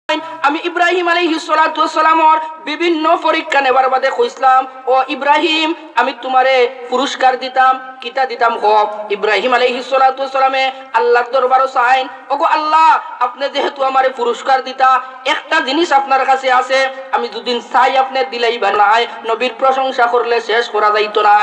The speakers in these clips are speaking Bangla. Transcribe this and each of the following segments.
আমি ইব্রাহিম আলাইহিস সালাতু ওয়াস সালামর বিভিন্ন পরীক্ষা নেবার বাদে কইছিলাম, ও ইব্রাহিম আমি তোমারে পুরস্কার দিতাম, কিতা দিতাম হোক। ইব্রাহিম আলাইহিস সালাতু ওয়াস সালামে আল্লাহর দরবারও চাইন, ওগো আল্লাহ আপনি যেহেতু আমারে পুরস্কার দিতা, একটা জিনিস আপনার কাছে আছে, আমি দুদিন চাই আপনি দিলাই বা নাই। নবীর প্রশংসা করলে শেষ করা যাইতো না।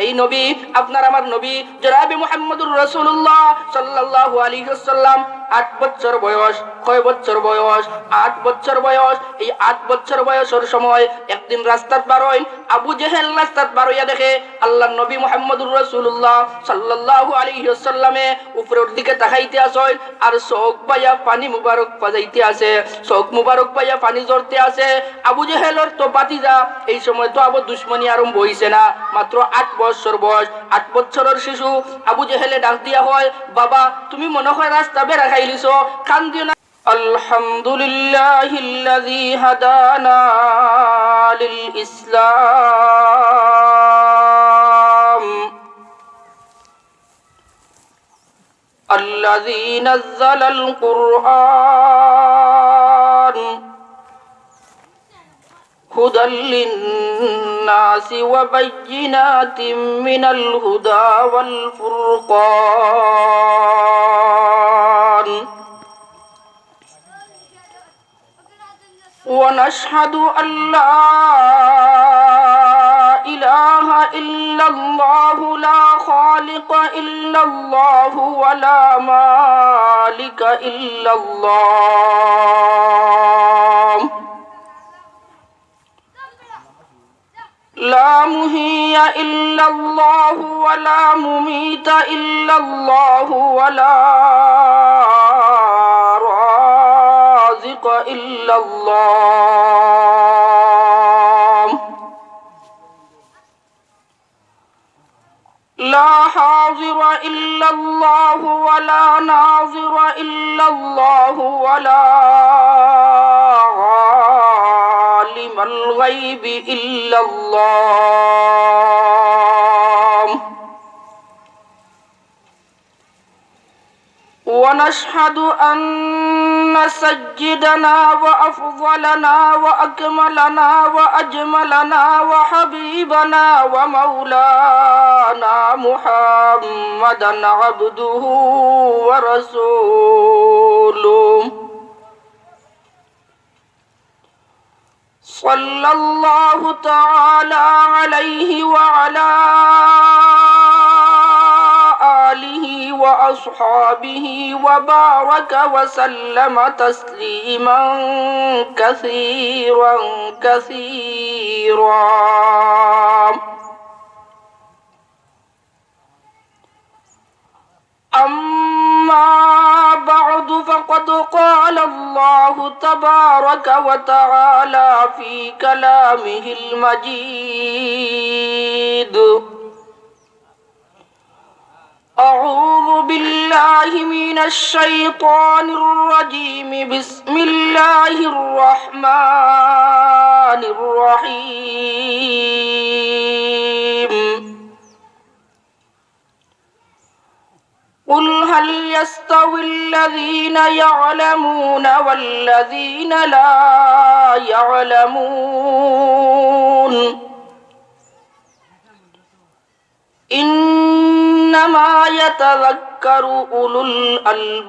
এই নবী আপনার আমার নবী জনাবে মুহাম্মদুর রাসূলুল্লাহ সাল্লাল্লাহু আলাইহি ওয়াসাল্লাম 8 বছর বয়স। কয় বছর বয়স? 8 বছর বয়স। এই 8 বছর বয়সের সময় একদিন রাস্তাত বারোয় আবু জেহেল রাস্তাত বারোয়া দেখে আল্লাহর নবী মুহাম্মদুর রাসূলুল্লাহ সাল্লাল্লাহু আলাইহি ওয়াসাল্লামে উপরের দিকে তাকাইতে আছে, আর চোখ পায়া পানি মুবারক বাজাইতে আছে, চোখ মুবারক পায়া পানি ঝরতে আছে। আবু জেহেলের তো বাতিজা, এই সময় তো আবু দুশমনি আরম্ভ হইছে না, মাত্র 8 বছর বয়স। 8 বছরের শিশু আবু জেহেলে ডাক দিয়া হয়, বাবা তুমি মনে হয় রাস্তা বেড়া খাইলিছো, কান দিও না। আলহামদুলিল্লাহিল্লাযী হাদানা লিল ইসলাম আল্লাযী নাযালাল কুরআন হুদাল লিন-নাসি ওয়া বায়্যিনাতিম মিনাল হুদা ওয়াল ফুরকান। ونشهد أن لا إله إلا الله لا خالق إلا الله ولا مالك إلا الله لا محيي إلا الله ولا مميت إلا الله ولا إلا الله لا حاضر إلا الله ولا ناظر إلا الله ولا عالم الغيب إلا الله ونشهد أن سيدنا وأفضلنا وأكملنا وأجملنا وحبيبنا ومولانا محمدا عبده ورسوله صلى الله تعالى عليه وعلى آله وأصحابه وبارك وسلم تسليما كثيرا كثيرا. أما بعد فقد قال الله تبارك وتعالى في كلامه المجيد أعوذ بالله من الشيطان الرجيم بسم الله الرحمن الرحيم قل هل يستوي الذين يعلمون والذين لا يعلمون إنما يتذكر أولو الألباب.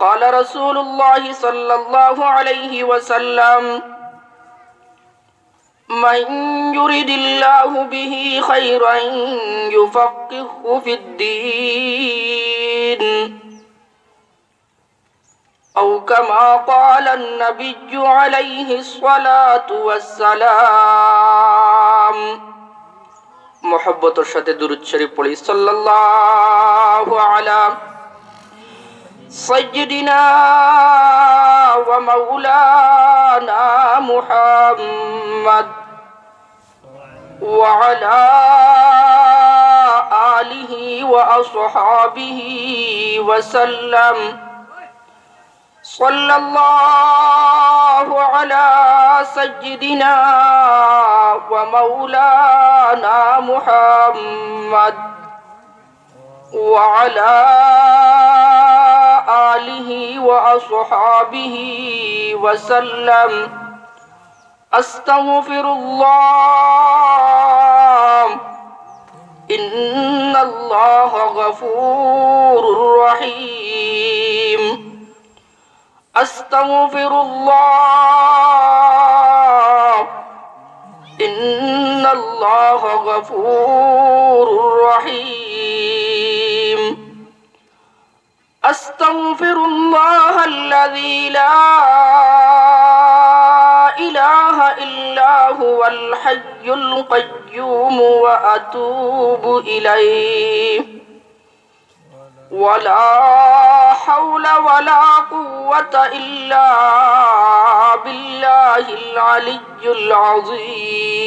قال رسول الله صلى الله عليه وسلم من يرد الله به خيرا يفقهه في الدين أو كما قال النبي عليه الصلاة والسلام. محبتর সাথে দুরূদ শরীফ পড়ি সাল্লাল্লাহু আলা সাইয়্যিদিনা ওয়া মাওলানা মুহাম্মদ ওয়া আলা আলিহি ওয়া আসহাবিহি ওয়া সাল্লাম. صلى الله على سيدنا ومولانا محمد وعلى آله وأصحابه وسلم أستغفر الله إن الله غفور رحيم أستغفر الله إن الله غفور رحيم أستغفر الله الذي لا إله إلا هو الحي القيوم وأتوب إليه ولا حول ولا قوة إلا بالله العلي العظيم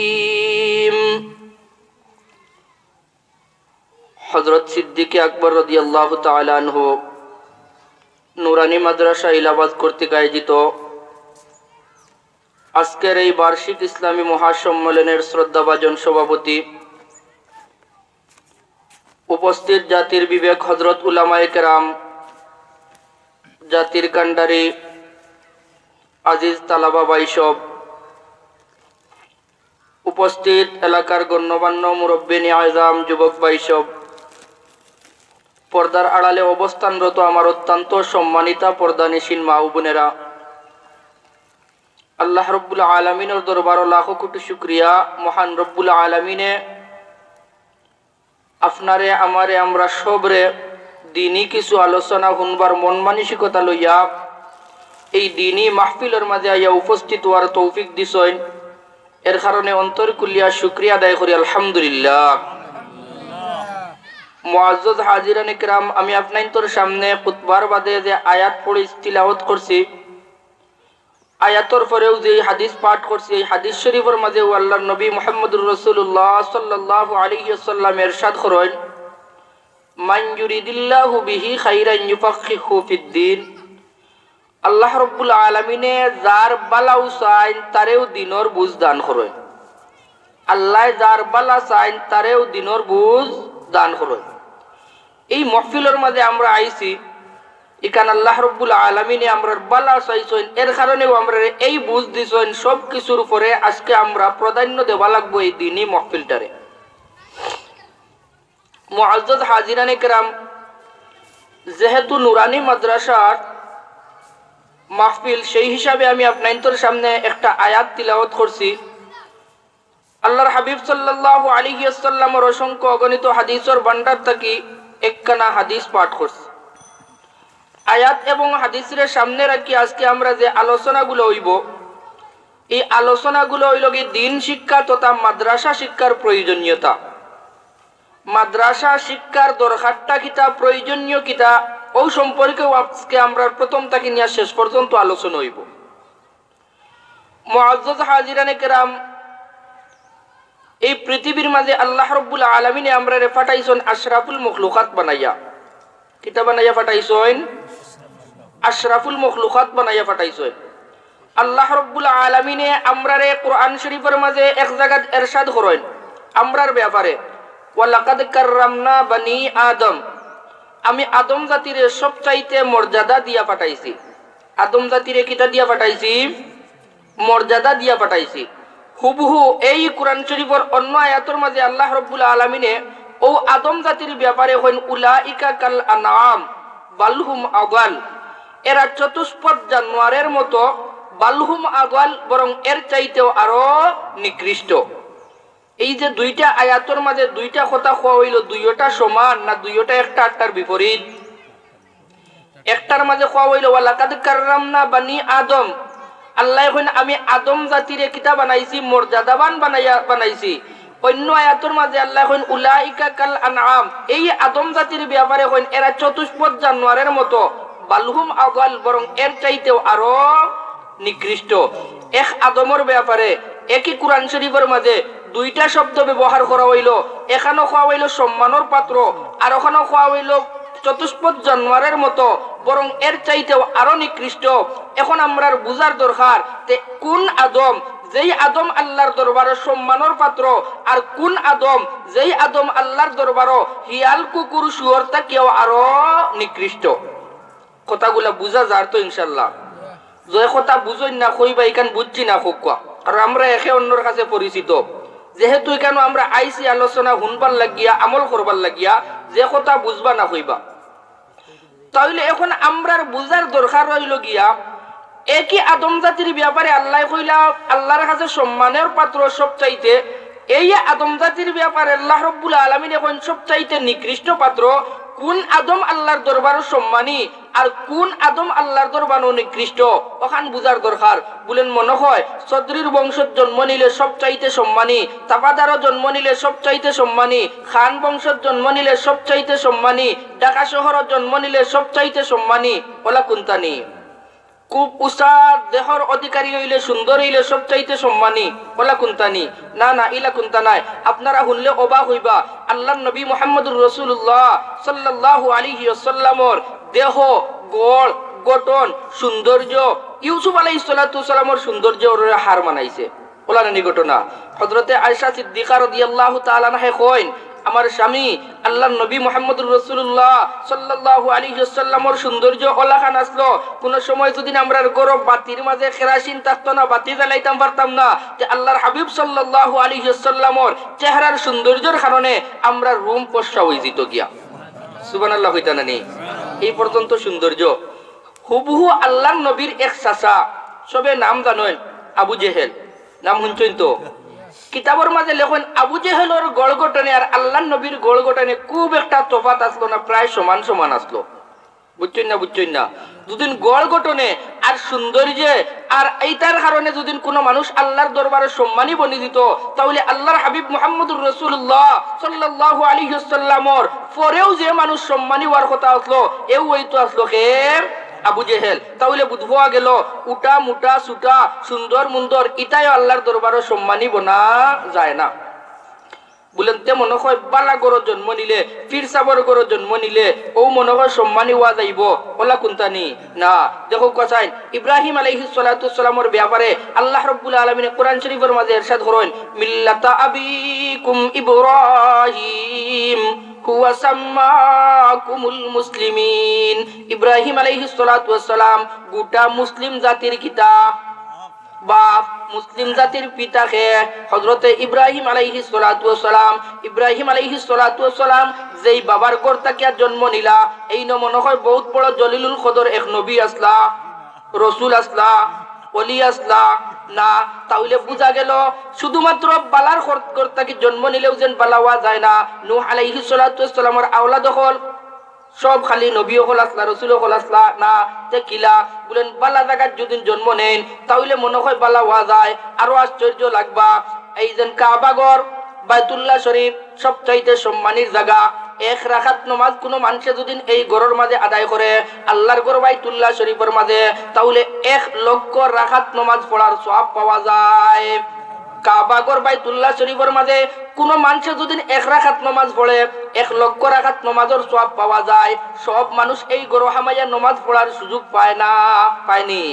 হযরত সিদ্দিক আকবর রাদিয়াল্লাহু তাআলা আনহু নুরানি মাদ্রাসা ইলাহাবাদ কর্তৃক আয়োজিত আজকের এই বার্ষিক ইসলামী মহাসম্মেলনের শ্রদ্ধাভাজন সভাপতি, উপস্থিত জাতির বিবেক হযরত উলামায়ে কেরাম, জাতির কান্ডারি আজিজ তালাবা বাইসব, উপস্থিত এলাকার গণ্যমান্য মুরব্বিনী আযম, যুবক বাইসব, পর্দার আড়ালে অবস্থানরত আমার অত্যন্ত সম্মানিতা পর্দানিশীন মা ও বোনেরা, আল্লাহ রব্বুল আলামিনের দরবারে লাখো কোটি শুকরিয়া। মহান রব্বুল আলামিনে আপনারে আমারে আমরা সবরে দিনী কিছু আলোচনা শুনবার মন মানসিকতা লইয়া এই দিনী মাহফিলের মাঝে আইয়া উপস্থিত হওয়ার তৌফিক দিছেন। এর কারণে অন্তর কুলিয়া শুকরিয়া আদায় করি আলহামদুলিল্লাহ। মুআজ্জাজ হাজিরান ইকরাম, আমি আপনাদের সামনে খুতবার বাদে যে আয়াত পড়ে তিলাওয়াত করছি, আয়াতর পরেও যে হাদিস পাঠ করছি, এই হাদিস শরীফের মাঝে আল্লাহর নবী মুহাম্মদুর রাসূলুল্লাহ সাল্লাল্লাহু আলাইহি ওয়াসাল্লাম ইরশাদ করেন, মান ইউরিদিল্লাহু বিহি খাইরান ইউফাক্কিহু ফিদ্দিন। আল্লাহ রাব্বুল আলামিনে যার বালাও চায় তারেও দিনের বুঝ দান করেন। আল্লাহ যার বালা চায় তারেও দিনের বুঝ দান করেন। এই মাহফিলের মাঝে আমরা আইছি, এখানে আল্লাহ রব্বুল আলামিনে আমরা বালা চাইছেন, এর কারণেও আমরা এই বুঝ দিছেন সব কিছুর উপরে আজকে আমরা প্রাধান্য দেওয়া লাগবো এই দিনই মাহফিলটারে। মুআজ্জাজ হাজিরান ইকরাম, যেহেতু নুরানি মাদ্রাসার মাহফিল, সেই হিসাবে আমি আপনাদের সামনে একটা আয়াত তিলাওয়াত করছি। আল্লাহর হাবিব সাল্লাল্লাহু আলাইহি ওয়াসাল্লামের অসংখ্য অগণিত হাদিসের ভান্ডার থেকে একখানা হাদিস পাঠ করছি। আয়াত এবং হাদিসের সামনে রাখি আজকে আমরা যে আলোচনাগুলো হইব, এই আলোচনাগুলো হইল কি দিন শিক্ষা তথা মাদ্রাসা শিক্ষার প্রয়োজনীয়তা। মাদ্রাসা শিক্ষার দরকারটা কিতা, প্রয়োজনীয় কিতা, ও সম্পর্কেও আজকে আমরা প্রথম থেকে নিয়ে শেষ পর্যন্ত আলোচনা হইব। মুআজ্জাজ হাজিরানে কেরাম, এই পৃথিবীর মাঝে আল্লাহ রব্বুল আলামিনে আমরা পাঠাইছেন আশরাফুল মখলুকাত বানাইয়া। কিতা বানাইয়া পাঠাইছেন? আশরাফুল মখলুকাত বানাইয়া পাঠাইছেন। আল্লাহ রব্বুল আলামিনে আমরারে কোরআন শরীফের মাঝে এক জায়গায় ইরশাদ করেন আমরার ব্যাপারে, ওয়ালাকাদ কাররামনা বানি আদম, আমি আদম জাতিরে সবচাইতে মর্যাদা দিয়া পাঠাইছি। আদম জাতিরে কিতা দিয়া পাঠাইছি? মর্যাদা দিয়া পাঠাইছি। হুবহু এই কোরআন শরীফের অন্য আয়াতের মাঝে আল্লাহ রব্বুল আলামিনে ও আদম জাতির ব্যাপারে হইন উলাইকা কাল আনআম বালহুম আগাল, এরা চতুষ্পদ জানোয়ারের মতো, বালহুম আগাল, বরং এর চাইতেও আরো নিকৃষ্ট। এই যে দুইটা আয়াতের মাঝে দুইটা কথা কোয়া হইল, দুইটা সমান না দুইটা একটা আটটার বিপরীত? একটার মাঝে কোয়া হইল ওয়ালাকাদ কাররামনা বানি আদম, আল্লাহ কইন আমি আদম জাতিরে কিতা বানাইছি, মর্যাদাবান বানাইছি। অন্য আয়াতের মাঝে আল্লাহ কইন উলাইকা কাল আনআম, এই আদম জাতির ব্যাপারে কইন এরা চতুষ্পদ জানোয়ারের মতো, বালহুম আগাল, বরং এর চাইতেও আরো নিকৃষ্ট। এক আদমের ব্যাপারে একই কোরআন শরীফের মাঝে দুইটা শব্দ ব্যবহার করা হইল। এখানেও খাওয়া হইল সম্মানের পাত্র, আর ওখানেও খাওয়া হইল চতুষ্পদ জানোয়ারের মতো, বরং এর চাইতেও আরো নিকৃষ্ট। এখন আমরা বুঝার দরকার যে কোন আদম, যেই আদম আল্লাহর দরবারে সম্মানের পাত্র, আর কোন আদম যেই আদম আল্লাহর দরবারও হিয়াল কুকুর শুয়োর থেকেও আরো নিকৃষ্ট। কথাগুলা বুঝা যার তো ইনশাল্লাহ। যে কথা বুঝই না কইবা এখান বুঝছি না খুকা, আর আমরা একে অন্যর কাছে পরিচিত। যেহেতু কেন আমরা আইসি আলোচনা শুনবার লাগিয়া আমল করবার লাগিয়া, যে কথা বুঝবা না কইবা। তাহলে এখন আমরার বুঝার দরকার রইল গিয়া একই আদম জাতির ব্যাপারে আল্লাহ কইলা আল্লাহর কাছে সম্মানের পাত্র সবচাইতে, এই আদম জাতির ব্যাপারে আল্লাহ রাব্বুল আলামিন এখন সবচাইতে নিকৃষ্ট পাত্র। কোন আদম আল্লাহর দরবারে সম্মানী আর কোন আদম আল্লাহর দরবারে নিকৃষ্ট, ওখান বুঝার দরকার। বলেন মনে হয় চৌধুরীর বংশত জন্ম নিলে সবচাইতে সম্মানী, তাপাদারও জন্ম নিলে সবচাইতে সম্মানী, খান বংশত জন্ম নিলে সবচাইতে সম্মানী, ঢাকা শহরের জন্ম নিলে সবচাইতে সম্মানী, ওলা কোনটানি? খুব উষা দেহর অধিকারী হইলে সুন্দর হইলে সবচাইতে সম্মানী, ওলা কোনটানি? না না, ইলা কোনটা নাই। আপনারা শুনলে অবাক হইবা, আল্লাহর নবী মুহাম্মদুর রাসূলুল্লাহ সাল্লাল্লাহু আলাইহি ওয়াসাল্লামর দেহ, গড়, গঠন, সৌন্দর্য ইউসুফ আলাইহিস সালাতু সালামর সৌন্দর্য হার মানাইছে। ওলা নানি ঘটনা। হযরতে আয়েশা সিদ্দিকা রাদিয়াল্লাহু তাআলা আনহা কইন, আমার স্বামী আল্লাহর নবী মুহাম্মদুর রাসূলুল্লাহ সাল্লাল্লাহু আলাইহি ওয়াসাল্লামর সৌন্দর্য ওলাখান আসলো। কোন সময় যদি আমরার গরব বাতির মাঝে কেরাসিন থাকতো না, বাতি জ্বালাইতাম পারতাম না, যে আল্লাহর হাবিব সাল্লাল্লাহু আলাইহি ওয়াসাল্লামর চেহারার সৌন্দর্যের কারণে আমরা রুম পশা হয়ে যেত গিয়া। সুবহানাল্লাহ হইতা নানি? এই পর্যন্ত সৌন্দর্য। হুবহু আল্লাহর নবীর এক চাচা, সবে নাম জানেন, আবু জেহেল। নাম শুনছেন তো? কিতাবের মাঝে লেখেন আবু জেহেলের গড় গঠনে আর আল্লাহর নবীর গড় গঠনে খুব একটা তফাৎ আসলো না, প্রায় সমান সমান আসলো। বুঝছেন না? বুঝছেন না? দুদিন গড় গঠনে আর সৌন্দর্যে আর এইটার কারণে যদি কোনো মানুষ আল্লাহর দরবারে সম্মানী বনি দিত, তাহলে আল্লাহর হাবিব মুহাম্মদুর রাসূলুল্লাহ সাল্লাল্লাহু আলাইহি ওয়াসাল্লামর পরেও যে মানুষ সম্মানী হওয়ার কথা আসলো, এও হইতো আসলো কে? আবু জেহেল। তাহলে বুঝবা গেল উটা মুটা সুটা সুন্দর মুন্দর ইটাই আল্লাহর দরবারে সম্মানী বনা যায় না। বলেন তে মনে হয় বালা গড় জন্ম নিলে, পীর সাবর গড় জন্ম নিলে ও মনে হয় সম্মানী হওয়া যাইব, ওলা কোনটানি? না। দেখো কথাই ইব্রাহিম আলাইহিস সালাতু সালামের ব্যাপারে আল্লাহ রাব্বুল আলামিন কোরআন শরীফের মাঝে ইরশাদ করেন, মিল্লাতা আবিকুম ইব্রাহিম হুয়া সাম্মাকুমুল মুসলিমিন। ইব্রাহিম আলাইহিস সালাতু সালাম গোটা মুসলিম জাতির কিতা বাপ, মুসলিম জাতির পিতাকে হযরতে ইব্রাহিম আলাইহিস সালাতু সালাম। ইব্রাহিম আলাইহিস সালাতু সালাম যেই বাবার ঘর থেকে জন্ম নিলা, এই ন মনে হয় বহুত বড় জলিলুল কদর এক নবী আসলা, রসুল আসলা, ওলি আসলা না। তাহলে বুঝা গেল শুধুমাত্র বালার ঘর থেকে জন্ম নিলেও যেন বালা হওয়া যায় না। নূহ আলাইহিস সালাতু সালামের আওলাদ হল সব খালি নবী হল আসলা, রসুল হল আসলা না। যে কিলা বলেন বালা জায়গার যদি জন্ম নেন তাহলে মনে হয় বালা হওয়া যায়। আরো আশ্চর্য লাগবা, এই যে কাবাগর বাইতুল্লাহ শরীফ সবচাইতে সম্মানীর জায়গা। এক রাকাত নামাজ কোনো মানুষে যদি এই ঘরের মাঝে আদায় করে আল্লাহর ঘর বাইতুল্লাহ শরীফের মাঝে, তাহলে 1,00,000 রাকাত নামাজ পড়ার সওয়াব পাওয়া যায়। কাবাগর বাইতুল্লাহ শরীফের মাঝে কোন মানুষে যদি 1 রাকাত নামাজ পড়ে 1,00,000 রাকাত নামাজের সওয়াব পাওয়া যায়। সব মানুষ এই ঘর হামাইয়া নামাজ পড়ার সুযোগ পায় না, পায়নি,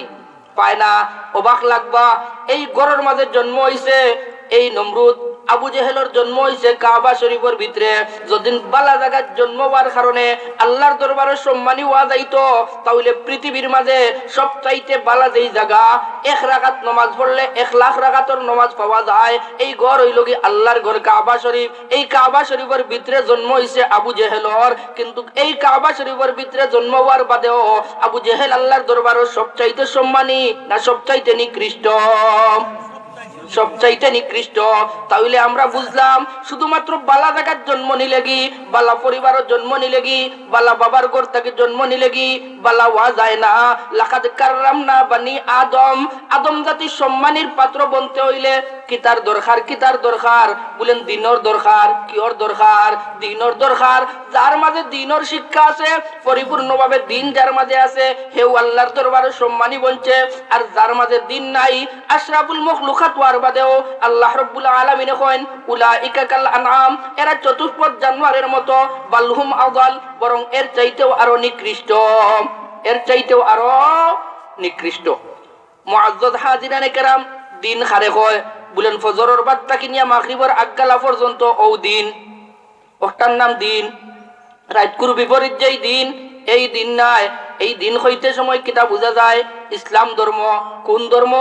পায় না। অবাক লাগবা, এই ঘরের মাঝে জন্ম হইছে এই নমরুদ, আবু জেহেলের জন্ম হইছে কাবা শরীফের ভিতরে। যদি বালা জায়গার জন্ম হওয়ার কারণে আল্লাহর দরবারে সম্মানী হওয়া যাইতো, তাহলে পৃথিবীর মাঝে সবচাইতে বালা যেই জায়গা 1 রাকাত নামাজ পড়লে 1,00,000 রাকাতের নামাজ পাওয়া যায়, এই ঘর হইল কি আল্লাহর ঘর কাবা শরীফ। এই কাবা শরীফের ভিতরে জন্ম হইছে আবু জেহেলর, কিন্তু এই কাবা শরীফের ভিতরে জন্ম হওয়ার বাদেও আবু জেহেল আল্লাহর দরবারে সবচাইতে সম্মানী না সবচাইতে নিকৃষ্ট? সবচাইতে নিকৃষ্ট। তাহলে আমরা বুঝলাম শুধুমাত্র বালা জায়গার জন্ম নিলে কি, বালা পরিবারের জন্ম নিলে কি, বালা বাবার ঘর থেকে জন্ম নিলে কি বালা হওয়া যায় না। লাকাদ কাররামনা বানি আদম, আদম জাতির সম্মানের পাত্র বনতে হইলে কিতার দরকার, কিতার দরকার বলেন দিনর দরকার। কিওর দরকার? দিনর দরকার। যার মাঝে দিনর শিক্ষা আছে, পরিপূর্ণভাবে দিন যার মাঝে আছে, হেউ আল্লাহর দরবারে সম্মানী বনছে। আর যার মাঝে দিন নাই, আশরাফুল মখলুকাত ওয়ার বাদেও আল্লাহ রাব্বুল আলামিন কইন উলাইকা কাল আনআম, এরা চতুষ্পদ জানোয়ারের মতো, বালহুম আযাল, বরং এর চাইতেও আরো নিকৃষ্ট, এর চাইতেও আরো নিকৃষ্ট। মুআজ্জাজ হাজিরানে কেরাম, দিন খারে হয় বলেন ফজরের বাদ তাকি নিয়া মাগরিবের আগালা পর্যন্ত ও দিন ওটার নাম দিন রাতকুর বিপরীত যেই দিন এই দিন নাই এই দিন হইতে সময় কিতা বোঝা যায় ইসলাম ধর্ম কোন ধর্ম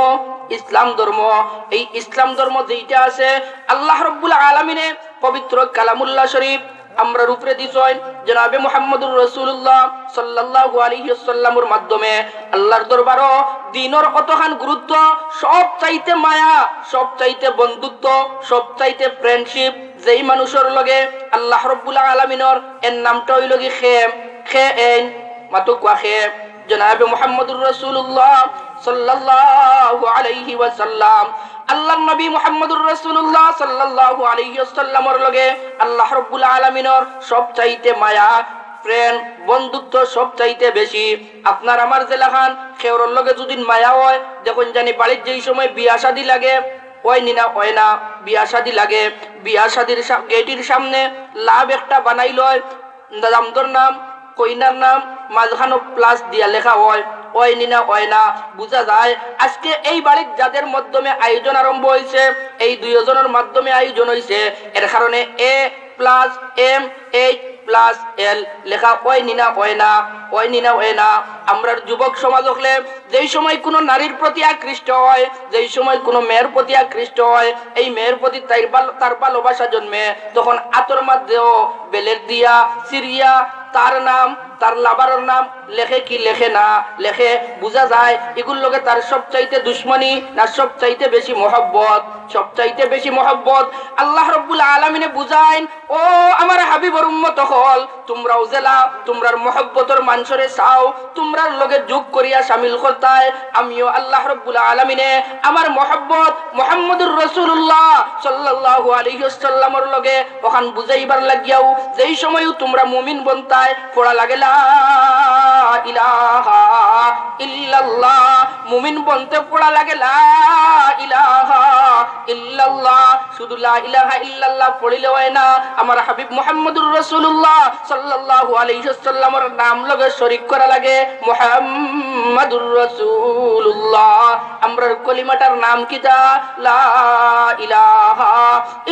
ইসলাম ধর্ম এই ইসলাম ধর্ম যেইটা আছে আল্লাহ রাব্বুল আলামিনে পবিত্র কালামুল্লাহ শরীফ আমরার উপরে দিছেন জনাবে মুহাম্মদুর রাসূলুল্লাহ সাল্লাল্লাহু আলাইহি ওয়াসাল্লামের মাধ্যমে আল্লাহর দরবারও দ্বীনের কতখান গুরুত্ব সব চাইতে মায়া সব চাইতে বন্ধুত্ব সব চাইতে ফ্রেন্ডশিপ যেই মানুষের লগে আল্লাহ রাব্বুল আলামিনের এর নামটা হইল কি খেম খেন মাতুকা খেম জনাবে মুহাম্মদুর রাসূলুল্লাহ সাল্লাল্লাহু আলাইহি ওয়াসাল্লাম আল্লাহর নবী মুহাম্মদুর রাসূলুল্লাহ সাল্লাল্লাহু আলাইহি ওয়াসাল্লামের লগে আল্লাহ রাব্বুল আলামিনের সবচাইতে মায়া প্রেম বন্ধুত্ব সবচাইতে বেশি আপনার আমার জেলাখান খেওরের লগে যদি মায়া হয় দেখুন জানি বাড়ির যেই সময় বিয়া শাদী লাগে ওই নিনা ওই না বিয়া শাদী লাগে বিয়া শাদীর গেটের সামনে লাভ একটা বানাই লয় দামদর নাম কইনার নাম মাঝখানো প্লাস দিয়া লেখা হয় ওই নিনা ওই না বুঝা যায় আজকে এই বাড়ির যাদের মাধ্যমে আয়োজন আরম্ভ হয়েছে এই দুইজনের মাধ্যমে আয়োজন হয়েছে এর কারণে এ plus M H plus L লেখা ওই নিনা ওই না ওই নিনা ওই না আমরা যুবক সমাজ হলে যেই সময় কোনো নারীর প্রতি আকৃষ্ট হয় যেই সময় কোনো মেয়ের প্রতি আকৃষ্ট হয় এই মেয়ের প্রতি তার ভালোবাসা জন্মে তখন আতর মাধ্যেও বেলের দিয়া সিরিয়া তার নাম তার লাভারের নাম লেখে কি লেখে না লেখে বুঝা যায় এগুলোর লগে তার সবচাইতে দুশ্মনী না সবচাইতে বেশি মহব্বত সবচাইতে বেশি মহব্বত আল্লাহ রাব্বুল আলামিনে বুঝাইন ও আমার হাবিবর উম্মত হল তোমরাও জেলা তোমরার মহব্বতের মানুষরে চাও তোমরার লগে যোগ করিয়া শামিল করতায় আমিও আল্লাহ রাব্বুল আলামিনে আমার মহব্বত মুহাম্মদুর রাসূলুল্লাহ সাল্লাল্লাহু আলাইহি ওয়াসাল্লামের লগে ওখান বুঝাইবার লাগিয়াও যেই সময়ও তোমরা মুমিন বনতায় পড়া লাগে লা ইলাহা ইল্লাল্লাহ মুমিন বনতে পড়া লাগে লা ইলাহা ইল্লাল্লাহ শুধু লা ইলাহা ইল্লাল্লাহ পড়িলে হয় না আমার হাবিব মুহাম্মদুর রাসূলুল্লাহ সাল্লাল্লাহু আলাইহি ওয়াসাল্লামের নাম লগে শরীক করা লাগে মুহাম্মাদুর রাসূলুল্লাহ আমরার কলিমাটার নাম কিটা লা ইলাহা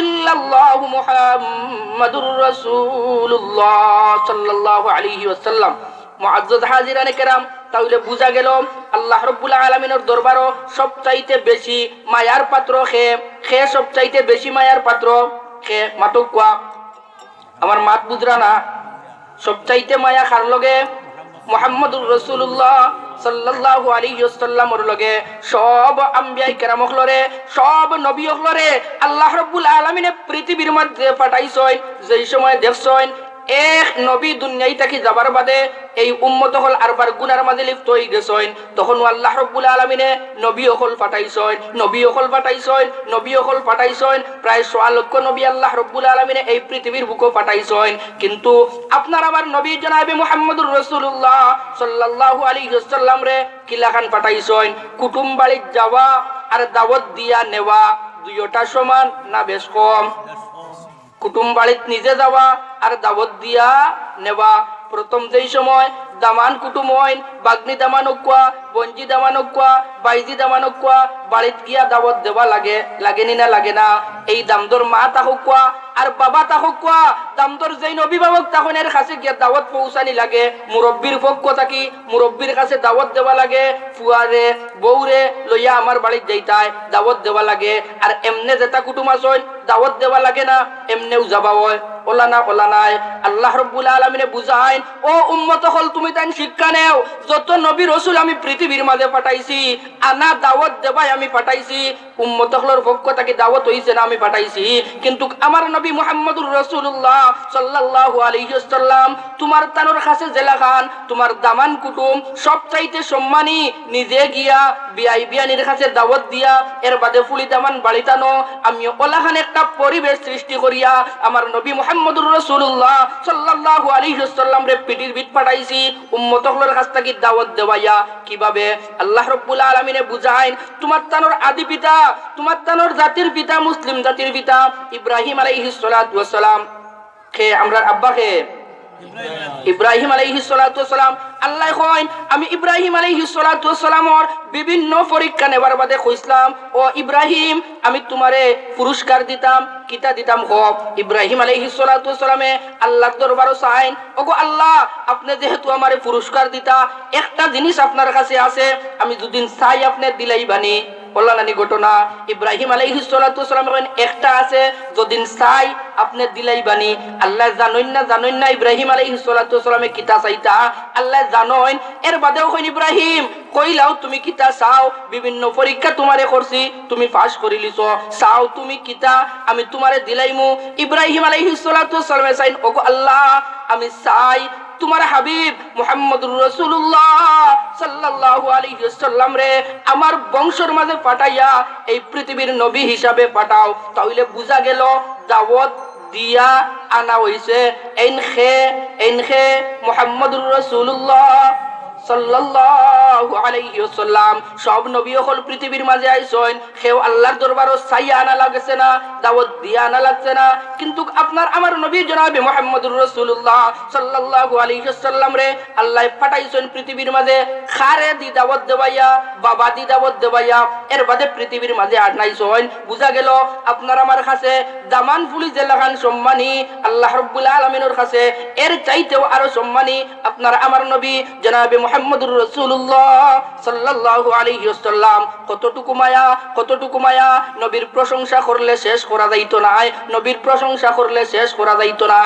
ইল্লাল্লাহ মুহাম্মাদুর রাসূলুল্লাহ সাল্লাল্লাহু আলাইহি ওয়াসাল্লাম মুআজ্জাজ হাজিরানে কেরাম তাহলে বুঝা গেল আল্লাহ রাব্বুল আলামিনের দরবারও সবচাইতে বেশি মায়ার পাত্র খে সবচাইতে বেশি মায়ার পাত্র খে মাতকুয়া আমার মাত বুঝরা না সবচাইতে মায়া কার লগে মুহাম্মদুর রাসূলুল্লাহ সাল্লাল্লাহু আলাইহি ওয়াসাল্লামের লগে সব আম্বিয়ায়ে কেরাম হলরে সব নবী হলরে আল্লাহ রাব্বুল আলামিনে পৃথিবীর মধ্যে পাঠাইছেন যেই সময় দেখছেন এক নবী দুনিয়ায় থাকি যাবার বাদে এই উম্মত হল আরবার গুনার মাঝে লিপ্ত হয়ে গেছেন তখন আল্লাহ রাব্বুল আলামিনে নবী হল পাঠাইছেন নবী হল পাঠাইছেন নবী হল পাঠাইছেন প্রায় 6 লক্ষ নবী আল্লাহ রাব্বুল আলামিনে এই পৃথিবীর বুকে পাঠাইছেন কিন্তু আপনার আমার নবী জনাবে মুহাম্মদুর রাসূলুল্লাহ সাল্লাল্লাহু আলাইহি ওয়াসাল্লাম রে কিলাখান পাঠাইছেন কুটুম বাড়ির যাওয়া আর দাওয়াত দিয়া নেওয়া দুইটা সমান না বেশ কম কুটুম বাড়িত নিজে যাওয়া আর দাওয়াত দিয়া নেওয়া প্রথম যেই সময় দামান কুটুম হইন বাগনি দামানকুয়া বঞ্জি দামানকুয়া বাইজি দামানকুয়া বাড়িত গিয়া দাওয়াত দেওয়া লাগেনি না লাগে না এই দামদর মা তাহকুয়া আর বাবা তাহকুয়া দামদর যেই অভিভাবক তখন এর কাছে গিয়া দাওয়াত পৌঁছানি লাগে মুরব্বীর পক্ষ থাকি মুরব্বীর কাছে দাওয়াত দেওয়া লাগে ফুয়ারে বউরে লইয়া আমার বাড়িত যাইতায় দাওয়াত দেওয়া লাগে আর এমনে যেটা কুটুম আসন দাওয়াত দেওয়া লাগে না এমনেও যাবা হয় ওলা না ওলা নাই আল্লাহ রাব্বুল আলামিনে বুঝাইন ও উম্মত হল তুমি তাই শিক্ষা নেও যত নবী রাসূল আমি পৃথিবীর মাঝে পাঠাইছি আনা দাওয়াত দেবাই আমি পাঠাইছি উম্মত হলর পক্ষ থেকে দাওয়াত হইছে না আমি পাঠাইছি কিন্তু আমার নবী মুহাম্মদুর রাসূলুল্লাহ সাল্লাল্লাহু আলাইহি ওয়াসাল্লাম তোমার তানোর কাছে জেলা খান তোমার দামান কুটুম সবচাইতে সম্মানী নিজে গিয়া বিয়ানির কাছে দাওয়াত দিয়া এর বাদে ফুলি দামান বাড়িতানো আমি ওলাখান একটা পরিবেশ সৃষ্টি করিয়া আমার নবী মুহাম্মদুর রাসূলুল্লাহ সাল্লাল্লাহু আলাইহি ওয়াসাল্লাম রে পিটির বিট পাঠাইছি উম্মত হলর কাছ থেকে দাওয়াত দেওয়াইয়া কিভাবে আল্লাহ রাব্বুল আলামিনে বুঝাইন তোমার তানোর আদি পিতা তোমার তানোর জাতির পিতা মুসলিম জাতির পিতা ইব্রাহিম আলাইহিস সালাতু ওয়াস সালাম কে আমরা আব্বা কে ইব্রাহিম আলাইহিস সালাতু ওয়াসসালাম আল্লাহ কইন আমি ইব্রাহিম আলাইহিস সালাতু ওয়াসসালামর বিভিন্ন পরীক্ষা নেবার বাদে কইছিলাম ও ইব্রাহিম আমি তোমারে পুরস্কার দিতাম কিতা দিতাম হব ইব্রাহিম আলাইহিস সালাতু ওয়াসসালামে আল্লাহর দরবারে চাইন ওগো আল্লাহ আপনি যেহেতু আমারে পুরস্কার দিতা একটা জিনিস আপনার কাছে আছে আমি দুদিন চাই আপনি দিলাই বানি বললা নানি ঘটনা ইব্রাহিম আলাইহিস সালাতু ওয়াসসালাম কইন একটা আছে যদিন চাই আপনি দিলাই বানি আল্লাহ জানেন না ইব্রাহিম আলাইহিস সালাতু ওয়াসসালামে কিতা চাইতা আল্লাহ জানেন এর বাদেও কইন ইব্রাহিম কইলাও তুমি কিতা চাও বিভিন্ন পরীক্ষা তোমারে করছি তুমি পাস করে লিছো চাও তুমি কিতা আমি তোমারে দিলাইমু ইব্রাহিম আলাইহিস সালাতু ওয়াসসালামে চাইন ওগো আল্লাহ আমি চাই তোমার হাবিব মুহাম্মদুর রাসূলুল্লাহ সাল্লাল্লাহু আলাইহি ওয়াসাল্লাম রে আমার বংশের মাঝে পাঠাইয়া এই পৃথিবীর নবী হিসাবে পাঠাও তাহলে বুঝা গেল দাওয়াত দিয়া আনা হইছে এনখে মুহাম্মদুর রাসূলুল্লাহ সাল্লাল্লাহু আলাইহি ওয়াসাল্লাম সব নবী হল পৃথিবীর মাঝে আইছেন কেউ আল্লাহর দরবারে চাইয়া আনা লাগছে না দাওয়াত দিয়া আনা লাগছে না কিন্তু আপনার আমার নবী জনাবে মুহাম্মদুর রাসূলুল্লাহ সাল্লাল্লাহু আলাইহি ওয়াসাল্লাম রে আল্লাহ পাঠাইছেন পৃথিবীর মাঝে খারে দি দাওয়াত দেবাইয়া বাবা দি দাওয়াত দেবাইয়া এর বাদে পৃথিবীর মাঝে আর নাইছেন বুঝা গেল আপনার আমার কাছে দামান ফুলি যে লাগান সম্মানী আল্লাহ রাব্বুল আলামিনের কাছে এর চাইতেও আরো সম্মানী আপনার আমার নবী জনাবে মুহাম্মদুর রাসূলুল্লাহ সাল্লাল্লাহু আলাইহি ওয়াসাল্লাম কতটুকু মায়া নবীর প্রশংসা করলে শেষ করা যাইতো না নবীর প্রশংসা করলে শেষ করা যাইতো না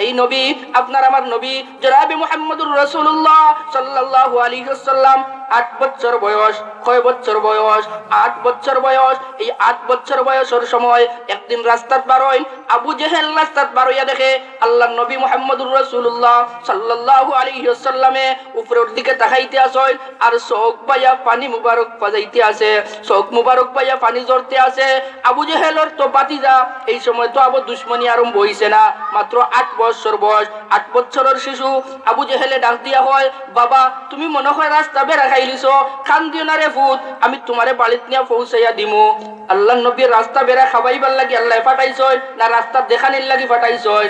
এই নবী আপনার আমার নবী জনাবে মুহাম্মদুর রাসূলুল্লাহ সাল্লাল্লাহু আলাইহি ওয়াসাল্লাম 8 বছর বয়স কয় বছর বয়স 8 বছর বয়স এই 8 বছর বয়সের সময় একদিন রাস্তাত বারোয় আবু জেহেল রাস্তাত বারোয়া দেখে আল্লাহর নবী মুহাম্মদুর রাসূলুল্লাহ সাল্লাল্লাহু আলাইহি ওয়াসাল্লামে উপরের দিকে তাকাইতে আসেন আর চোখ পায়া পানি মুবারক পাজাইতে আছে চোখ মুবারক পায়া পানি ঝরতে আছে আবু জেহেলের তো বাতিজা এই সময় তো আবু দুশমনি আরম্ভ হইছে না মাত্র 8 বছর বয়স 8 বছরের শিশু আবু জেহেলে ডাক দিয়া হয় বাবা তুমি মনে হয় রাস্তা বেরা খাইলিছো খান দিও না রে ফুট আমি তোমারে বাড়িত নিয়া পৌঁছাইয়া দিমু আল্লাহর নবীর রাস্তা বেরা খাবাইবার লাগি আল্লাহ পাঠাইছয় না রাস্তা দেখানির লাগি পাঠাইছয়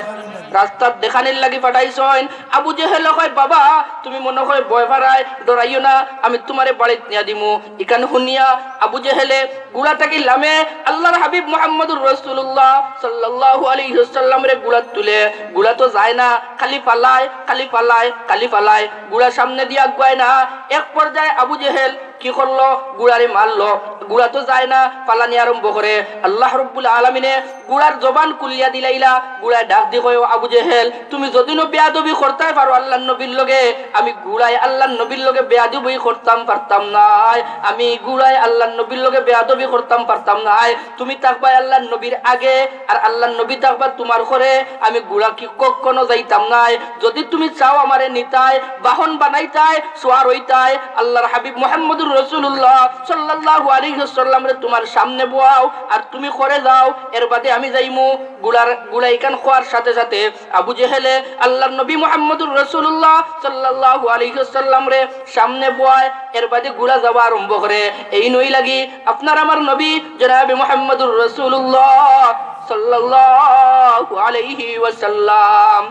রাস্তা দেখানির লাগি পাঠাইছয় আবু জেহেল কয় বাবা তুমি মনে হয় ভয় ভাড়ায় ডরাইও না আমি তোমারে বাড়িত নিয়া দিমু এখানে শুনিয়া আবু জেহেলে গুড়াটাকে লামে আল্লাহর হাবিব মুহাম্মদুর রাসূলুল্লাহ সাল্লাল্লাহু আলাইহি ওয়াসাল্লাম রে গুড়া তুলে গুড়া তো যায় না খালি পালায় গুড়া সামনে দিয়ে আগুয়ায় না এক পর্যায়ে আবু জেহেল কি করলো গুড়ারে মারলো গুড়া তো যায় না পালানি আরম্ভ করে আল্লাহ রাব্বুল আলামিনে গুড়ার জবান কুলিয়া দিলাইলা গুড়ায় ডাক দি কয় আবু জেহেল তুমি যদিনও বেয়াদবি করতে পারো আল্লাহর নবীর লগে আমি গুড়ায় আল্লাহর নবীর লগে বেয়াদবি করতাম পারতাম না আমি গুড়ায় আল্লাহর নবীর লগে বেয়াদবি করতাম পারতাম না তুমি থাকবা আল্লাহর নবীর আগে আর আল্লাহর নবী থাকবা তোমার ঘরে আমি গুড়া কি কখনো যাইতাম না যদি তুমি চাও আমারে নিতাই বাহন বানাইতাই সোয়ার হইতাই আল্লাহর হাবিব মুহাম্মদুর রাসূলুল্লাহ সাল্লাল্লাহু আলাইহি ওয়াসাল্লাম রে তোমার সামনে বয়াও আর তুমি করে যাও এর বাদে আমি যাইমু গুলাই কান খোয়ার সাথে সাথে আবু জেহেলে আল্লাহর নবী মুহাম্মদুর রাসূলুল্লাহ সাল্লাল্লাহু আলাইহি ওয়াসাল্লাম রে সামনে বয় এর বাদে গুলা যাওয়া আরম্ভ করে এই নই লাগি আপনার আমার নবী জনাবে মুহাম্মদুর রাসূলুল্লাহ সাল্লাল্লাহু আলাইহি ওয়াসাল্লাম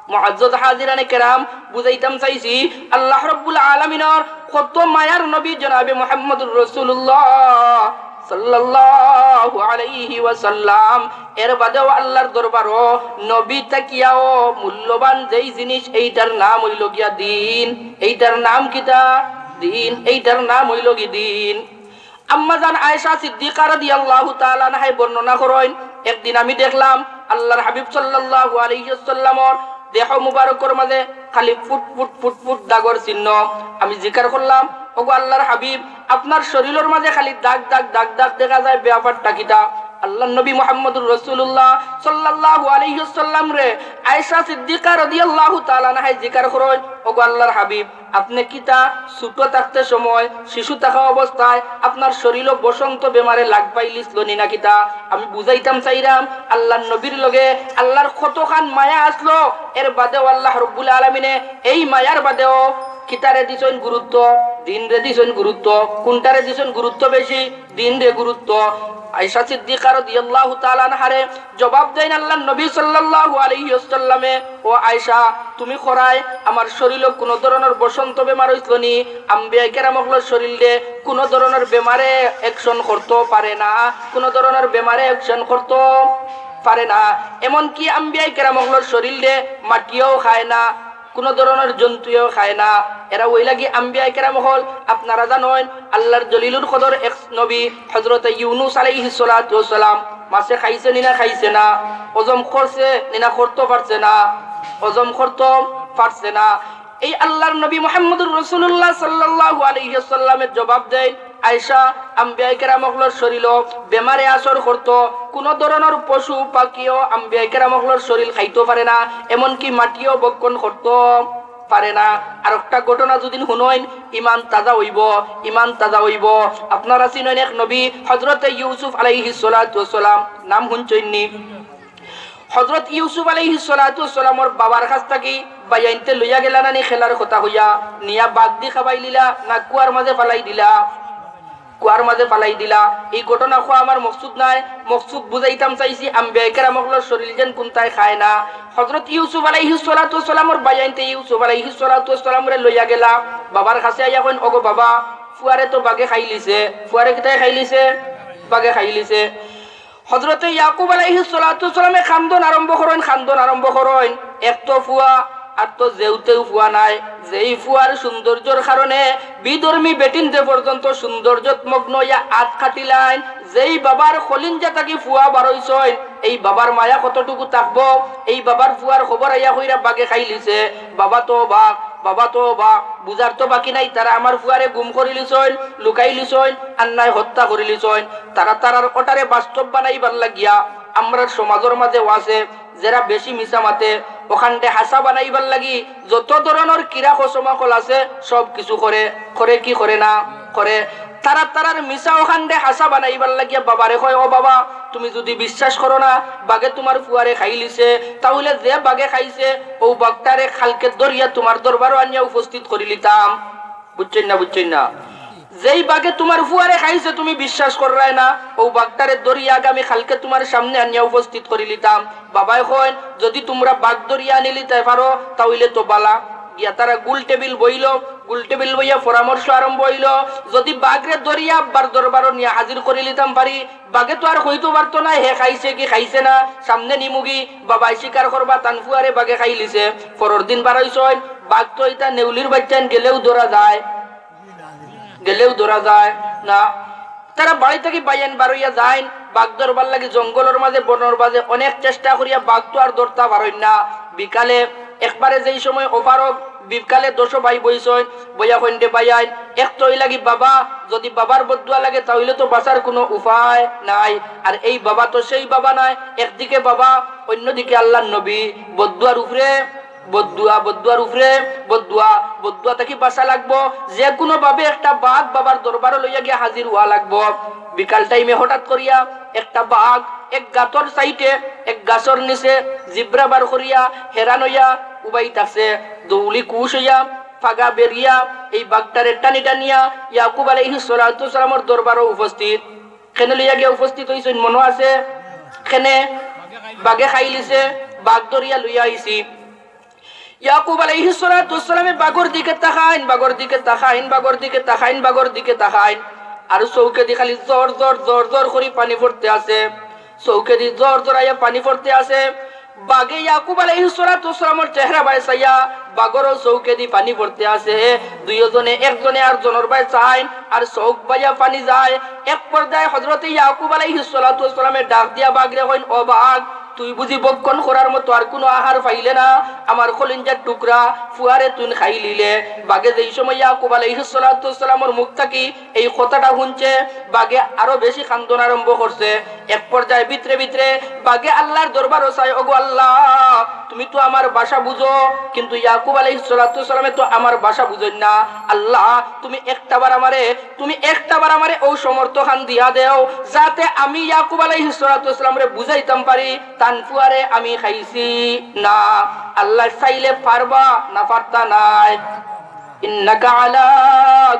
মুআজ্জাজ হাজিরানে কেরাম বুঝাইতাম চাইছি আল্লাহ রাব্বুল আলামিনের কত মায়ার নবী জনাবে মুহাম্মদুর রাসূলুল্লাহ সাল্লাল্লাহু আলাইহি ওয়াসাল্লাম এর বাদেও আল্লাহর দরবারও নবী তাকিয়াও মূল্যবান যেই জিনিস এইটার নাম হইল গিয়া দিন এইটার নাম কিতা দিন এইটার নাম হইল কি দিন আম্মা জান আয়েশা সিদ্দিকা রাদিয়াল্লাহু তাআলা আনহা বর্ণনা করেন একদিন আমি দেখলাম আল্লাহর হাবিব সাল্লাল্লাহু আলাইহি ওয়াসাল্লামর দেহ মুবারকের মাঝে খালি ফুট দাগর চিহ্ন আমি জিকির করলাম ওগো আল্লাহর হাবিব আপনার শরীরের মাঝে খালি দাগ দেখা যায় ব্যাপারটা কিটা আল্লাহর নবী মুহাম্মদুর রাসূলুল্লাহ সাল্লাল্লাহু আলাইহি ওয়াসাল্লাম রে আয়েশা সিদ্দিকা রাদিয়াল্লাহু তাআলা আনহা জিকির করেন ওগো আল্লাহর হাবিব আপনি কিতা ছোট থাকতে সময় শিশু থাকা অবস্থায় আপনার শরীরে বসন্ত বেমারে লাগ পাইলিছিল না কিতা আমি বুঝাইতাম চাইরাম আল্লাহর নবীর লগে আল্লাহর কতখান মায়া আসলো এর বাদেও আল্লাহ রাব্বুল আলামিনে এই মায়ার বাদেও কিতারে দিছেন গুরুত্ব দিন রে দিছেন গুরুত্ব কোনটারে দিছেন গুরুত্ব বেশি দিন রে গুরুত্ব আয়েশা সিদ্দিকা রাদিয়াল্লাহু তাআলা আনহারে জবাব জবাব দেন আল্লাহর নবী সাল্লাল্লাহু আলাইহি ওয়াসাল্লামে, ও আয়েশা তুমি খরায় আমার শরীরে কোন ধরনের বসন্ত বেমার হইছিল নি? আম্বিয়া কেরামগুলোর শরীরে কোন ধরনের বেমারে অ্যাকশন করতে পারে না, কোন ধরনের বেমারে অ্যাকশন করতে পারে না। এমনকি আম্বিয়া কেরামগুলোর শরীরে মাটিও খায় না, কোন ধরনের জন্তুও খায় না। এরা ওই লাগি আম্বিয়া কেরাম হল। আপনারা জানেন আল্লাহর জলিলুল কদর এক নবী হযরত ইউনূস আলাইহিস সালাতু ওয়াস সালাম মাছে খাইছে নিনা খাইছে না, হজম করছে নিনা করতে পারছে না, হজম করতে পারছে না। এই আল্লাহর নবী মুহাম্মদুর রাসূলুল্লাহ সাল্লাল্লাহু আলাইহি ওয়াসাল্লামের জবাব দেন, আয়েশা আম্বিয়া কেরামগুলোর শরীরে বেমারে আসর করত, কোন ধরনের পশু পাখিও আম্বিয়া কেরামগুলোর শরীর খাইতে পারে না, এমনকি মাটিও বক্ষণ করতে পারে না। আর একটা ঘটনা যদি শুনেন ইমান তাজা হইব, ইমান তাজা হইব। আপনারা চিনেন এক নবী হযরত ইউসুফ আলাইহিস সালাতু ওয়াস সালাম, নাম শুনছেননি? হযরত ইউসুফ আলাইহিস সালাতু ওয়াস সালামর বাবার কাছ থেকে বাইয়াইতে লইয়া গেলা নানি খেলার কথা হইয়া, নিয়া বাগ দি খাবাই দিলা না কুয়ার মাঝে ফালাই দিলা? কুয়ার মাঝে ফালাই দিলা। এই ঘটনা খোয়া আমার মকসুদ নাই, মকসুদ বুঝাইতাম চাইছি আম্বিয়া কেরামগুলোর শরীর যেন কোনটাই খায় না। হযরত ইউসুফ আলাইহিস সালাতু ওয়াস সালামর বাইয়াইতে ইউসুফ আলাইহিস সালাতু ওয়াস সালামরে লইয়া গেলা, বাবার কাছে আইয়া কইন, ওগো বাবা ফুয়ারে তো বাগে খাই লিছে। ফুয়ারে কিতাই খাই লিছে? বাগে খাই লিছে। হযরত ইয়াকুব আলাইহিস সালাতু ওয়াস সালামে খান্দন আরম্ভ করেন, খান্দন আরম্ভ করেন। এক তো ফুয়া আর তো যেউতেও ফুয়া নাই, যেই ফুয়ার সৌন্দর্যের কারণে বিধর্মী বেটিন যে পর্যন্ত সৌন্দর্যত মগ্ন ইয়া আত খাটিলাইন, যেই বাবার খলিঞ্জা থাকি ফুয়া বারইছইন, এই বাবার মায়া কতটুকু থাকবো? এই বাবার ফুয়ার খবর আইয়া কইরা বাগে খাই লিছে। বাবা তো বাক, বাবা তো বা বুঝার তো বাকি নাই, তারা আমার ফুয়ারে গুম করে লিছইন, লুকাই লিছইন, আন্নায় হত্যা করে লিছইন। তারা তারার ওটারে বাস্তব বানাইবার লাগিয়া আমরা সমাজের মাঝে আছে যারা বেশি মিশা মাতে, ওখানতে হাসা বানাইবার লাগি যত ধরনের কিরা খসমাকল আছে সব কিছু করে। করে কি করে না করে? তারা তারার মিশা ওখানতে হাসা বানাইবার লাগিয়া বাবারে কয়, ও বাবা তুমি যদি বিশ্বাস করো না বাগে তোমার ফুয়ারে খাই লিছে, তাহলে যে বাগে খাইছে ও বাগটারে খালকে দরিয়া তোমার দরবারও আনিয়া উপস্থিত করে লিতাম। বুঝছেন না? বুঝছেন না? যেই বাগে তোমার ফুয়ারে খাইছে তুমি বিশ্বাস কররাই না, ও বাগটারে দরিয়া আগামী খালকে তোমার সামনে আনিয়া উপস্থিত করে লিতাম। বাবাই কয় যদি তোমরা বাগ দরিয়া আনি লিতে পারো তাহলে তো বালা। গিয়া তারা গুল টেবিল বইল, গুল টেবিল বইয়া পরামর্শ আরম্ভ হইল, যদি বাগরে দরিয়া আব্বার দরবারও নিয়ে হাজির করে লিতাম পারি, বাগে তো আর হইতে পারতো না হে খাইছে কি খাইছে না, সামনে নিমুগি বাবাই স্বীকার করবা তান ফুয়ারে বাগে খাই লিছে। পরের দিন বারইছয়, বাঘ তো এটা নেউলির বাচ্চান গেলেও ধরা যায়, গেলেও ধরা যায় না। তারা বাড়ি থেকে বাইয়ান বারইয়া যায়, বাঘ ধরবার লাগে জঙ্গলের মাঝে বনের মাঝে অনেক চেষ্টা করিয়া বাঘ তো আর ধরতা পারেন না। বিকালে একবারে যেই সময় ওপারক বিকালে 10 ভাই বইছয়, বইয়া কইন্ডে বাইয়াই এক তো লাগি বাবা যদি বাবার বদুয়া লাগে তাহলে তো বাঁচার কোনো উপায় নাই। আর এই বাবা তো সেই বাবা নাই, একদিকে বাবা অন্যদিকে আল্লাহর নবী, বদুয়ার উপরে বদুয়া, বদুয়ার উপরে বদুয়া, বদুয়া থেকে বাঁচা লাগবো। যে কোনো ভাবে একটা বাঘ বাবার দরবারে লইয়া গিয়ে হাজির হওয়া লাগবো। বিকাল টাইমে হঠাৎ করিয়া একটা বাঘ এক গাতর সাইটে এক গাছর নিচে জিব্রা বার করিয়া হেরান হইয়া উবাইতাছে, দৌলি কুশ হইয়া ফাগা বেরিয়া এই বাঘটারে টানি টানিয়া ইয়াকুব আলাইহিস সালাতু ওয়াস সালামের দরবারে উপস্থিত। খেনে লইয়া গিয়ে উপস্থিত হইছেন, মনে আছে? খেনে বাঘে খাই লিছে, বাঘ দরিয়া লইয়া আইছি। ইয়াকুব আলাইহিস সালাতু ওয়াস সালামে বাগর দিকে তাকাইন, বাগর দিকে তাকাইন, বাগর দিকে তাকাইন, বাগর দিকে তাকাইন। আর চৌকে দি খালি জোর জোর জোর জোর করে পানি পড়তে আছে, চৌকে দি জোর জোর আইয়া পানি পড়তে আছে। বাগে ইয়াকুব আলাইহিস সালাতু ওয়াস সালামের চেহারা বাই চাইয়া বাগরও চৌকে দি পানি পড়তে আছে। দুইজনে একজনে আর জনের বাই চাইন আর চৌক বাইয়া পানি যায়। এক পর্যায়ে হযরত ইয়াকুব আলাইহিস সালাতু ওয়াস সালামে ডাক দিয়া বাগরে কইন, ও বাঘ তুই বুঝি বক্ষণ করার মতো আর কোনো আহার পাইলে না? আমার খলিঞ্জার টুকরা ফুয়ারে তুই খাই লিলে। বাগে যেই সময় ইয়াকুব আলাইহিস সালাতু ওয়াস সালামের মুখ থাকি এই কথাটা শুনছে, বাগে আরো বেশি কান্দন আরম্ভ করছে। এক পর্যায়ে ভিতরে ভিতরে বাগে আল্লাহর দরবারও চাই, ওগো আল্লাহ তুমি তো আমার ভাষা বুঝো, কিন্তু ইয়াকুব আলাইহিস সালাতু ওয়াস সালামে তো আমার ভাষা বুঝেন না। আল্লাহ তুমি একটাবার আমারে ও সমর্থ খান দিয়া দেও, যাতে আমি ইয়াকুব আলাইহিস সালাতু ওয়াস সালামরে বুঝাইতাম পারি তানফুয়ারে আমি খাইছি না। আল্লাহ চাইলে পারবা না পারতা নাই? ইন্নাকা আলা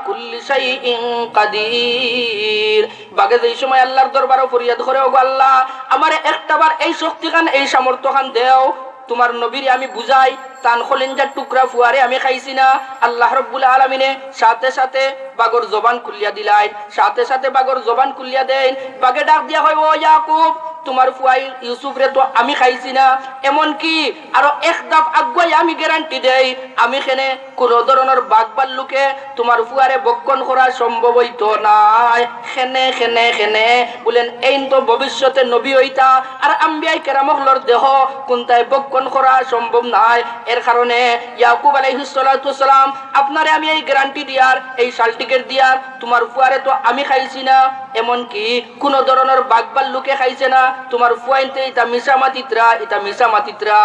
কুল্লি শাইইন কাদির। বাগে যেই সময় আল্লাহর দরবারে ফরিয়াদ করে, ওগো আল্লাহ আমারে একটাবার এই শক্তিখান এই সামর্থ্যখান দেও, তোমার নবীরে আমি বুঝাই তান খলিঞ্জার টুকরা ফুয়ারে আমি খাইছি না। আল্লাহ রাব্বুল আলামিনে সাথে সাথে বাগর জবান খুলিয়া দিলাই, সাথে সাথে বাগর জবান খুলিয়া দেন। বাগে ডাক দিয়া হয়, ও ইয়াকুব তোমার ফুয়াই ইউসুফ রে তো আমি খাইছি না। এমন কি আরো এক ধাপ আগুয়াই আমি গ্যারান্টি দেই, আমি খেনে কোন ধরনের বাঘ ভাল্লুকে তোমার ফুয়ারে বক্ষণ করা সম্ভব হইতো নাই। খেনে খেনে খেনে বলেন এই তো ভবিষ্যতে নবী হইতা আর আম্বিয়াই কেরামহলর দেহ কোনটাই বক্ষণ করা সম্ভব নাই। এর কারণে ইয়াকুব আলাইহিস সালাতু সালাম আপনারে আমি এই গ্যারান্টি দিয়ার, এই সার্টিফিকেট দিয়ার, তোমার ফুয়ারে তো আমি খাইছি না, এমন কি কোন ধরনের বাঘ ভাল্লুকে খাইছে না। তোমার ফুয়াইতে এটা মিশা মাতিত্রা, এটা মিশা মাতিত্রা।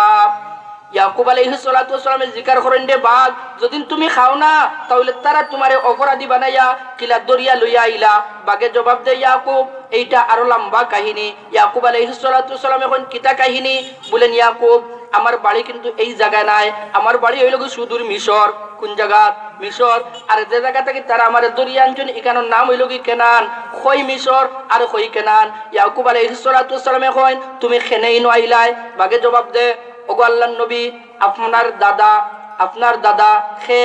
ইয়াকুব আলাইহিস সালাতু ওয়াসসালামের জিকির করেন দে বাঘ যদি তুমি খাও না তাহলে তারা তোমারে অপরাধী বানাইয়া কিলা দরিয়া লইয়া আইলা। বাঘে জবাব দেয় ইয়াকুব এইটা আরো লম্বা কাহিনী। ইয়াকুব আলাইহিস সালাতু ওয়াসসালাম এখন কিতা কাহিনী বলেন, ইয়াকুব আমার বাড়ি কিন্তু এই জায়গায় নাই, আমার বাড়ি হইল সুদূর মিশর। কোন জায়গা? মিশর। আর যে জায়গা থেকে তারা আমার দরিয়া আনছেন এখানের নাম হইল কি কেনান, খই মিশর আর খই কেনান। ইয়াকুব আলাইহিস সালাতু ওয়াসসালাম এখন তুমি খেনেই নইলাই। বাঘে জবাব দে, ওগো আল্লাহর নবী আপনার দাদা, আপনার দাদা খে,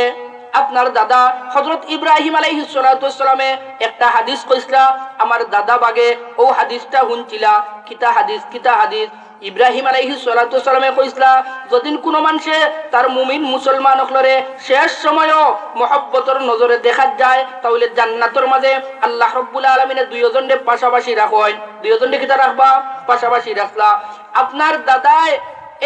আপনার দাদা হযরত ইব্রাহিম আলাইহিস সালাতু ওয়াসসালামে একটা হাদিস কইছলা, আমার দাদা বাগে ও হাদিসটা শুনছিলা। কিতা হাদিস? কিতা হাদিস? ইব্রাহিম আলাইহিস সালাতু ওয়াসসালামে কইছলা যদিন কোনো মানুষে তার মুমিন মুসলমান হলরে শেষ সময়ও মহব্বতের নজরে দেখা যায় তাহলে জান্নাতের মাঝে আল্লাহ রাব্বুল আলামিনে দুইজনকে পাশাপাশি রাখেন। দুইজনকে কিতা রাখবা? পাশাপাশি রাখলা। আপনার দাদায়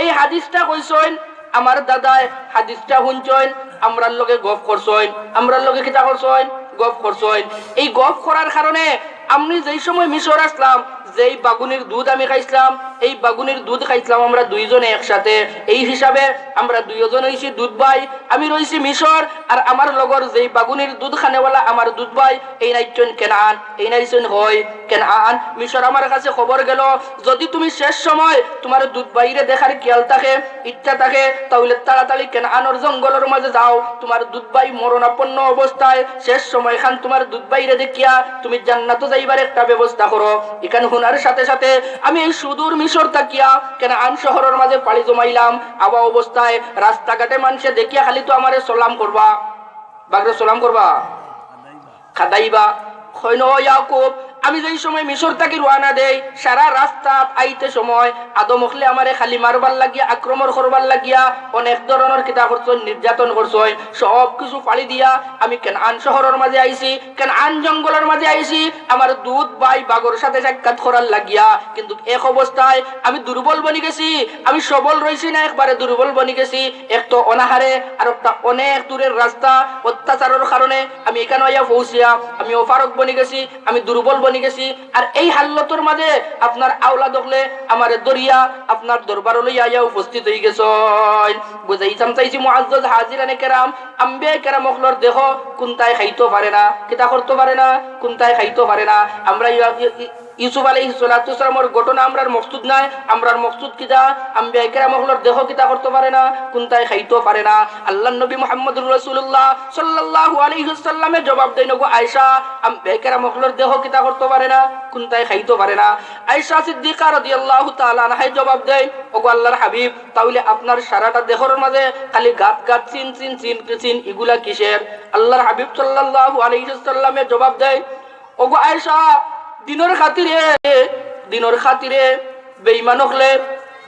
এই হাদিসটা কইছেন, আমার দাদায় হাদিসটা শুনছেন, আমরার লগে গপ করছেন, আমরার লগে কিতা করছেন? গপ করছেন। এই গপ করার কারণে আমি যেই সময় মিশর আসলাম, যেই বাগুনির দুধ আমি খাইছিলাম, এই বাগুনির দুধ খাইছিলাম আমরা দুইজনে একসাথে। এই হিসাবে আমরা দুইজন হইছি দুধ ভাই। আমি রইছি মিশর আর আমার লগর যেই বাগুনির দুধ খানেওয়ালা আমার দুধ ভাই এই নাইছেন কেনান, এই নাইছেন হয় কেনান। মিশর আমার কাছে খবর গেল যদি তুমি শেষ সময় তোমার দুধ ভাইরে দেখার খেয়াল থাকে, ইচ্ছা থাকে, তাহলে তাড়াতাড়ি কেনানোর জঙ্গলের মাঝে যাও। তোমার দুধ ভাই মরণাপন্ন অবস্থায় শেষ সময় খান তোমার দুধ ভাইরে দেখিয়া তুমি জান্নাতে যাইবার একটা ব্যবস্থা করো। এখানে শোনার সাথে সাথে আমি এই সুদূর মিশর তাকিয়া কেনান শহরের মাঝে পাড়ি জমাইলাম। আবা অবস্থায় রাস্তাঘাটে মানুষে দেখিয়া খালি তো আমারে সালাম করবা, বাগরে সালাম করবা, খাদাইবা। হইন ইয়াকুব আমি যেই সময় মিশর থেকে রওনা দেই সারা রাস্তা আইতে সময় আদম হলে আমারে খালি মারবার লাগিয়া আক্রমণ করবার লাগিয়া অনেক ধরনের কিতা করছেন, নির্যাতন করছেন। সব কিছু পাড়ি দিয়া আমি কেনান শহরের মাঝে আইছি, কেনান জঙ্গলের মাঝে আইছি আমার দুধ ভাই বাগর সাথে সাক্ষাৎ করার লাগিয়া। কিন্তু এক অবস্থায় আমি দুর্বল বনি গেছি, আমি সবল রইছি না, একবারে দুর্বল বনি গেছি। এক তো অনাহারে আর একটা অনেক দূরের রাস্তা, অত্যাচারের কারণে আমি এখানে আইয়া পৌঁছিয়া আমি অপারক বনি গেছি, আমি দুর্বল বনি গেছি। আর এই হাল্লতর মাঝে আপনার আওলা দেখলে আমার দরিয়া আপনার দরবার লইয়া আইয়া উপস্থিত হয়ে গেছেন। বুঝাইতাম চাইছি মুআজ্জাজ হাজিরানে কেরাম, আম্বিয়া কেরাম হলর দেহ কোনটাই খাইতে পারে না, কিতা করতে পারে না, কোনটাই খাইতে পারে না। আমরা ইউসুফ আলাইহিস সালাতু ওয়াসসালামের ঘটনা আমরার মকসুদ নাই, আমরার মকসুদ কিতা আম্বিয়া কেরাম হলর দেহ কিতা করতে পারে না, কোনটাই খাইতে পারে না। আল্লাহর নবী মুহাম্মদুর রাসূলুল্লাহ সাল্লাল্লাহু আলাইহি ওয়াসাল্লামে জবাব দেন, গো আয়েশা আম্বিয়া কেরাম হলর দেহ কিতা করতে পারে না, কোনটাই খাইতে পারে না। আয়েশা সিদ্দিকা রাদিয়াল্লাহু তাআলা আনহা জবাব দেয়, ওগো আল্লাহর হাবিব তাহলে আপনার সারাটা দেহর মাঝে খালি গাত গাত চিন চিন চিন চিন এগুলা কিসের? আল্লাহর হাবিব সাল্লাল্লাহু আলাইহি ওয়াসাল্লামে জবাব দেয়, ওগো আয়েশা দিনের খাতিরে, দিনের খাতিরে বেঈমান হলে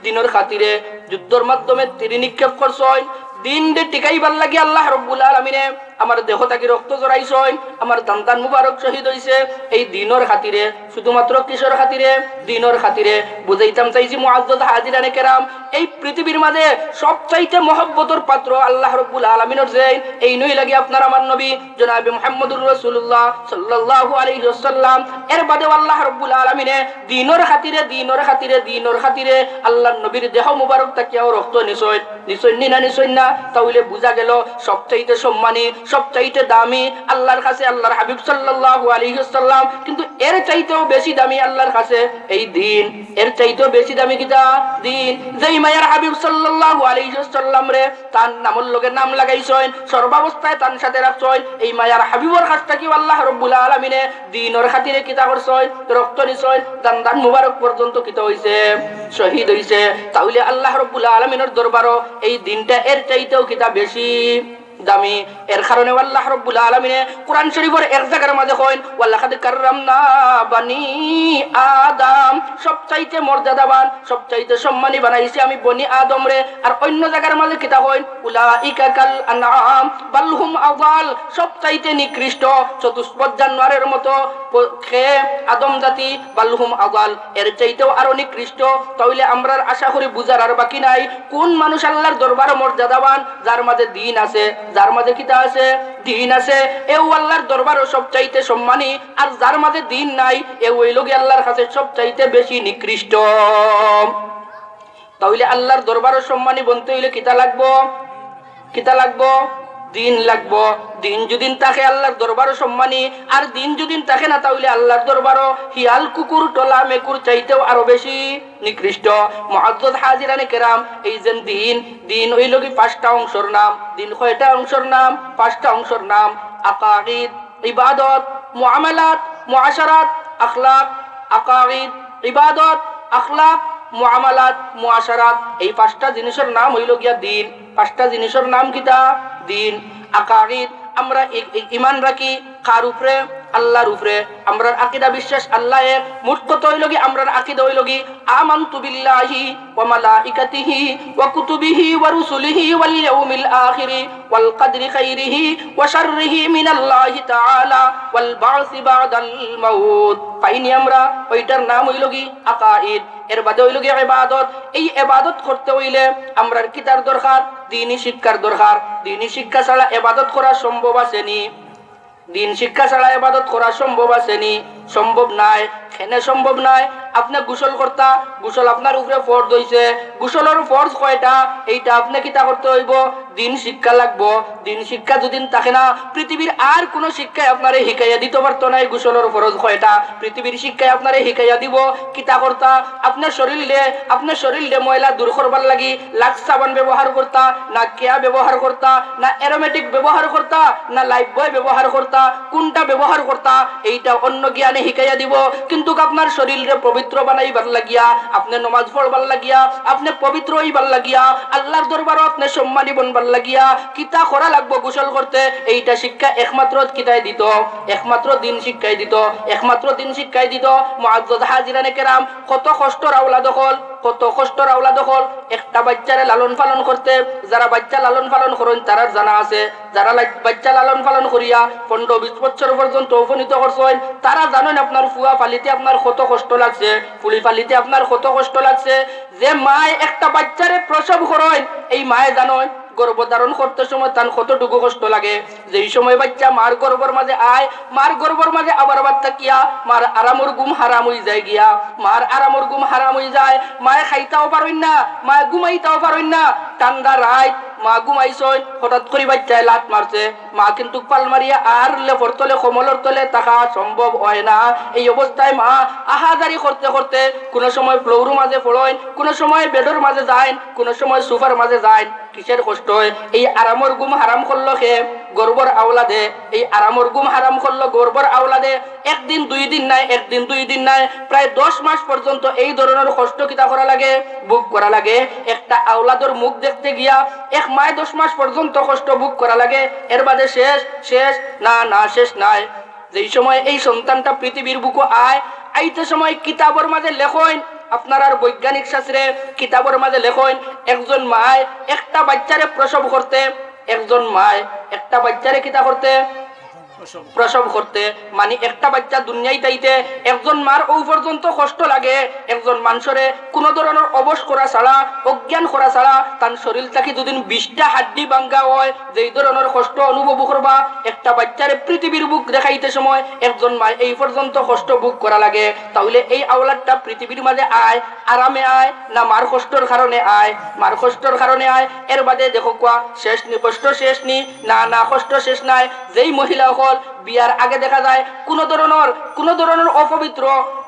দিনের খাতিরে যুদ্ধের মাধ্যমে তীর নিক্ষেপ করছেন, দিন দে টিকাইবার লাগি আল্লাহ রাব্বুল আলামিনে আমার দেহ থাকি রক্ত জড়াইছেন, আমার দান্তান মুবারক শহীদ হইছে এই দিনের খাতিরে, শুধুমাত্র কিসের খাতিরে? দিনের খাতিরে। বুঝাইতাম চাইছি মুআজ্জাজ হাজিরানে কেরাম এই পৃথিবীর মাঝে সবচাইতে মহব্বতের পাত্র আল্লাহ রাব্বুল আলামিনের যে এই নই লাগি আপনার আমার নবী জনাবে মুহাম্মদুর রাসূলুল্লাহ সাল্লাল্লাহু আলাইহি ওয়াসাল্লাম। এর বাদে আল্লাহ রাব্বুল আলামিনে দিনের খাতিরে দিনের খাতিরে দিনের খাতিরে আল্লাহর নবীর দেহ মুবারক তাকিয়াও রক্ত নিছয় নিছয় না নিছয় না। তাহলে বুঝা গেল সবচাইতে সম্মানী সবচাইতে দামি আল্লাহর কাছে আল্লাহর হাবিব সাল্লাল্লাহু আলাইহি ওয়াসাল্লাম, কিন্তু এর চাইতেও বেশি দামি আল্লাহর কাছে এই দিন, এর চাইতেও বেশি দামি কিতা দিন। যেই মায়ার হাবিব সাল্লাল্লাহু আলাইহি ওয়াসাল্লাম রে তার নামের লগে নাম লাগাইছেন, সর্বাবস্থায় তার সাথে রাখছেন, এই মায়ার হাবিবর কাছটা কি আল্লাহ রাব্বুল আলামিনে দিনের খাতিরে কিতা করছেন, রক্ত নিছেন, দান মুবারক পর্যন্ত কিতা হইছে, শহীদ হইছে। তাহলে আল্লাহ রাব্বুল আলামিনের দরবারও এই দিনটা এর চাইতেও কিতা বেশি দামি। এর কারণে আল্লাহ রাব্বুল আলামিনে কোরআন শরীফের এক জায়গার মধ্যে কইন ওয়ালাকাদ কাররামনা বানি আদম, সবচাইতে মর্যাদাবান সবচাইতে সম্মানী বানাইছি আমি বনি আদম রে। আর অন্য জায়গার মধ্যে কিতা কইন উলাইকা কাল আনআম বাল হুম আযাল, সবচাইতে নিকৃষ্ট চতুষ্পদ জানোয়ারের মতো খে আদম জাতি, বাল হুম আযাল, এর চাইতেও আরো নিকৃষ্ট। তাহলে আমরা আশা করি বুঝার আর বাকি নাই কোন মানুষ আল্লাহর দরবারে মর্যাদাবান, যার মাঝে দিন আছে, যার মাঝে কিতা আছে দিন আছে, এও আল্লাহর দরবারও সবচাইতে সম্মানী। আর যার মাঝে দিন নাই এ ওই লোকে আল্লাহর কাছে সবচাইতে বেশি নিকৃষ্ট। তাহলে আল্লাহর দরবারও সম্মানী বলতে হইলে কিতা লাগবো, কিতা লাগবো দিন লাগবো। দিন যদি থাকে আল্লাহর দরবারও সম্মানী, আর দিন যদি থাকে না তাহলে আল্লাহর দরবারও হিয়াল কুকুর টলা মেকুর চাইতেও আরো বেশি নিকৃষ্ট। মুআজ্জাজ হাজিরানে কেরাম, এই যে দিন, দিন হইল কি পাঁচটা অংশের নাম। দিন কয়টা অংশের নাম? পাঁচটা অংশের নাম। আকাঈদ, ইবাদত, মুআমালাত, মুআশারাত, আখলাক। আকাঈদ, ইবাদত, আখলাক, মুআমালাত, মুআশারাত, এই পাঁচটা জিনিসের নাম হইল গিয়া দিন। পাঁচটা জিনিসের নাম কিতা? দিন। আকাঈদ, আমরা ঈমান রাখি কার উপরে? আল্লাহর উপরে। আমরার আকীদা বিশ্বাস আল্লাহ এক। মোট কথা হইল কি আমরার আকীদা হইল কি আমানতু বিল্লাহি ওয়া মালাইকাতিহি ওয়া কুতুবিহি ওয়া রুসুলিহি ওয়াল ইয়াউমিল আখিরি ওয়াল কদরি খাইরিহি ওয়া শাররিহি মিনাল্লাহি তাআলা ওয়াল বা'সি বা'দাল মাউত। পাইনি আমরা, ওইটার নাম হইল কি আকাঈদ। এর বাদে হইল কি ইবাদত। এই ইবাদত করতে হইলে আমরার কিতার দরকার? দ্বীনি শিক্ষার দরকার। দ্বীনি শিক্ষা ছাড়া ইবাদত করা সম্ভব আছে নি? দিন শিক্ষা ছাড়া ইবাদত করা সম্ভব আছে নি? সম্ভব নাই। কেন সম্ভব নাই? আপনি গোসল করতা, গোসল আপনার উপরে ফরজ হইছে, গোসলের ফরজ কয়টা এইটা আপনি কিতা করতে হইব? দিন শিক্ষা লাগবো। দিন শিক্ষা যদি থাকে না পৃথিবীর আর কোন শিক্ষায় আপনারে শিখাইয়া দিতে পারতো না গোসলের ফরজ কয়টা। পৃথিবীর শিক্ষায় আপনারে শিখাইয়া দিব কিতা করতা? আপনার শরীরে ময়লা দূর করবার লাগি লাক্স সাবান ব্যবহার করতা, না কেয়া ব্যবহার করতা, না অ্যারোমেটিক ব্যবহার করতা, না লাইফ বয় ব্যবহার করতা, কোনটা ব্যবহার করতা এইটা অন্য জ্ঞানে শিখাইয়া দিব। কিন্তু আপনার শরীরে পবিত্র বানাইবার লাগিয়া, আপনি নমাজ পড়বার লাগিয়া, আপনি পবিত্র হইবার লাগিয়া, আল্লাহর দরবারও আপনি সম্মানী বনবার লাগিয়া কিতা করা লাগবো গোসল করতে, এইটা শিক্ষা একমাত্র কিতাই দিত, একমাত্র দিন শিক্ষাই দিত, একমাত্র দিন শিক্ষাই দিত। মুআজ্জাজ হাজিরানে কেরাম, কত কষ্টর আওলাদ হল, কত কষ্টর আওলাদ হল একটা বাচ্চারে লালন পালন করতে। যারা বাচ্চা লালন পালন করেন তারা জানা আছে, যারা বাচ্চা লালন পালন করিয়া 15-20 বছর পর্যন্ত উপনীত করছেন তারা জানেন আপনার ফুয়া পালিতে আপনার কত কষ্ট লাগছে, ফুলি পালিতে আপনার কত কষ্ট লাগছে। যে মায় একটা বাচ্চারে প্রসব করেন এই মায়ে জানেন গর্ভধারণ করতে সময় তার কতটুকু কষ্ট লাগে। যেই সময় বাচ্চা মার গর্ভের মাঝে আয়, মার গর্ভের মাঝে আবার বাচ্চা কিয়া মার আরামর ঘুম হারাম হয়ে যায় গিয়া, মার আরামর ঘুম হারাম হয়ে যায়। মায়ে খাইতাও পারেন না, মায়ে ঘুমাইতাও পারেন না। ঠান্ডা রাত মা ঘুমাইছয়, হঠাৎ করে বাচ্চায় লাত মারছে, মা কিন্তু পাল মারিয়া আর লেপর তলে কমলের তলে থাকা সম্ভব হয় না। এই অবস্থায় মা আহাজারি করতে করতে কোনো সময় ফ্লোরের মাঝে পড়েন, কোনো সময় বেডের মাঝে যায়, কোনো সময় সোফার মাঝে যায়। কিসের কষ্ট হয়? এই আরামর ঘুম হারাম করলো খে গর্বর আওলাদে, এই আরামর ঘুম হারাম করলো গর্বর আওলাদে। একদিন দুই দিন নাই, একদিন দুই দিন নাই, প্রায় 10 মাস পর্যন্ত এই ধরনের কষ্ট কিতা করা লাগে, বুক করা লাগে। একটা আওলাদর মুখ দেখতে গিয়া এক মায় 10 মাস পর্যন্ত কষ্ট বুক করা লাগে। এর বাদে শেষ শেষ না, না শেষ নাই। যেই সময় এই সন্তানটা পৃথিবীর বুকে আয়, আইতে সময় কিতাবের মাঝে লেখেন, আপনার আর বৈজ্ঞানিক শাস্ত্রে কিতাবের মাঝে লেখেন একজন মায় একটা বাচ্চারে প্রসব করতে, একজন মায় একটা বাচ্চারে কিতা করতে, প্রসব করতে, মানে একটা বাচ্চা দুনিয়ায় তাইতে একজন মার ও পর্যন্ত কষ্ট লাগে। একজন মানুষরে কোনো ধরনের অবশ করা ছাড়া, অজ্ঞান করা ছাড়া তার শরীর থেকে দুদিন 20টা হাড্ডি ভাঙ্গা হয়, যেই ধরনের কষ্ট অনুভব করবা একটা বাচ্চারে পৃথিবীর বুক দেখাইতে সময় একজন মা এই পর্যন্ত কষ্ট ভোগ করা লাগে। তাহলে এই আওলাদটা পৃথিবীর মাঝে আয় আরামে আয় না মার কষ্টর কারণে আয়? মার কষ্টর কারণে আয়। এর বাদে দেখো কোয়া শেষ নি কষ্ট শেষ নি, না না কষ্ট শেষ নাই। যেই মহিলা হল বিয়ার আগে দেখা যায় কোন ধরনের অপবিত্র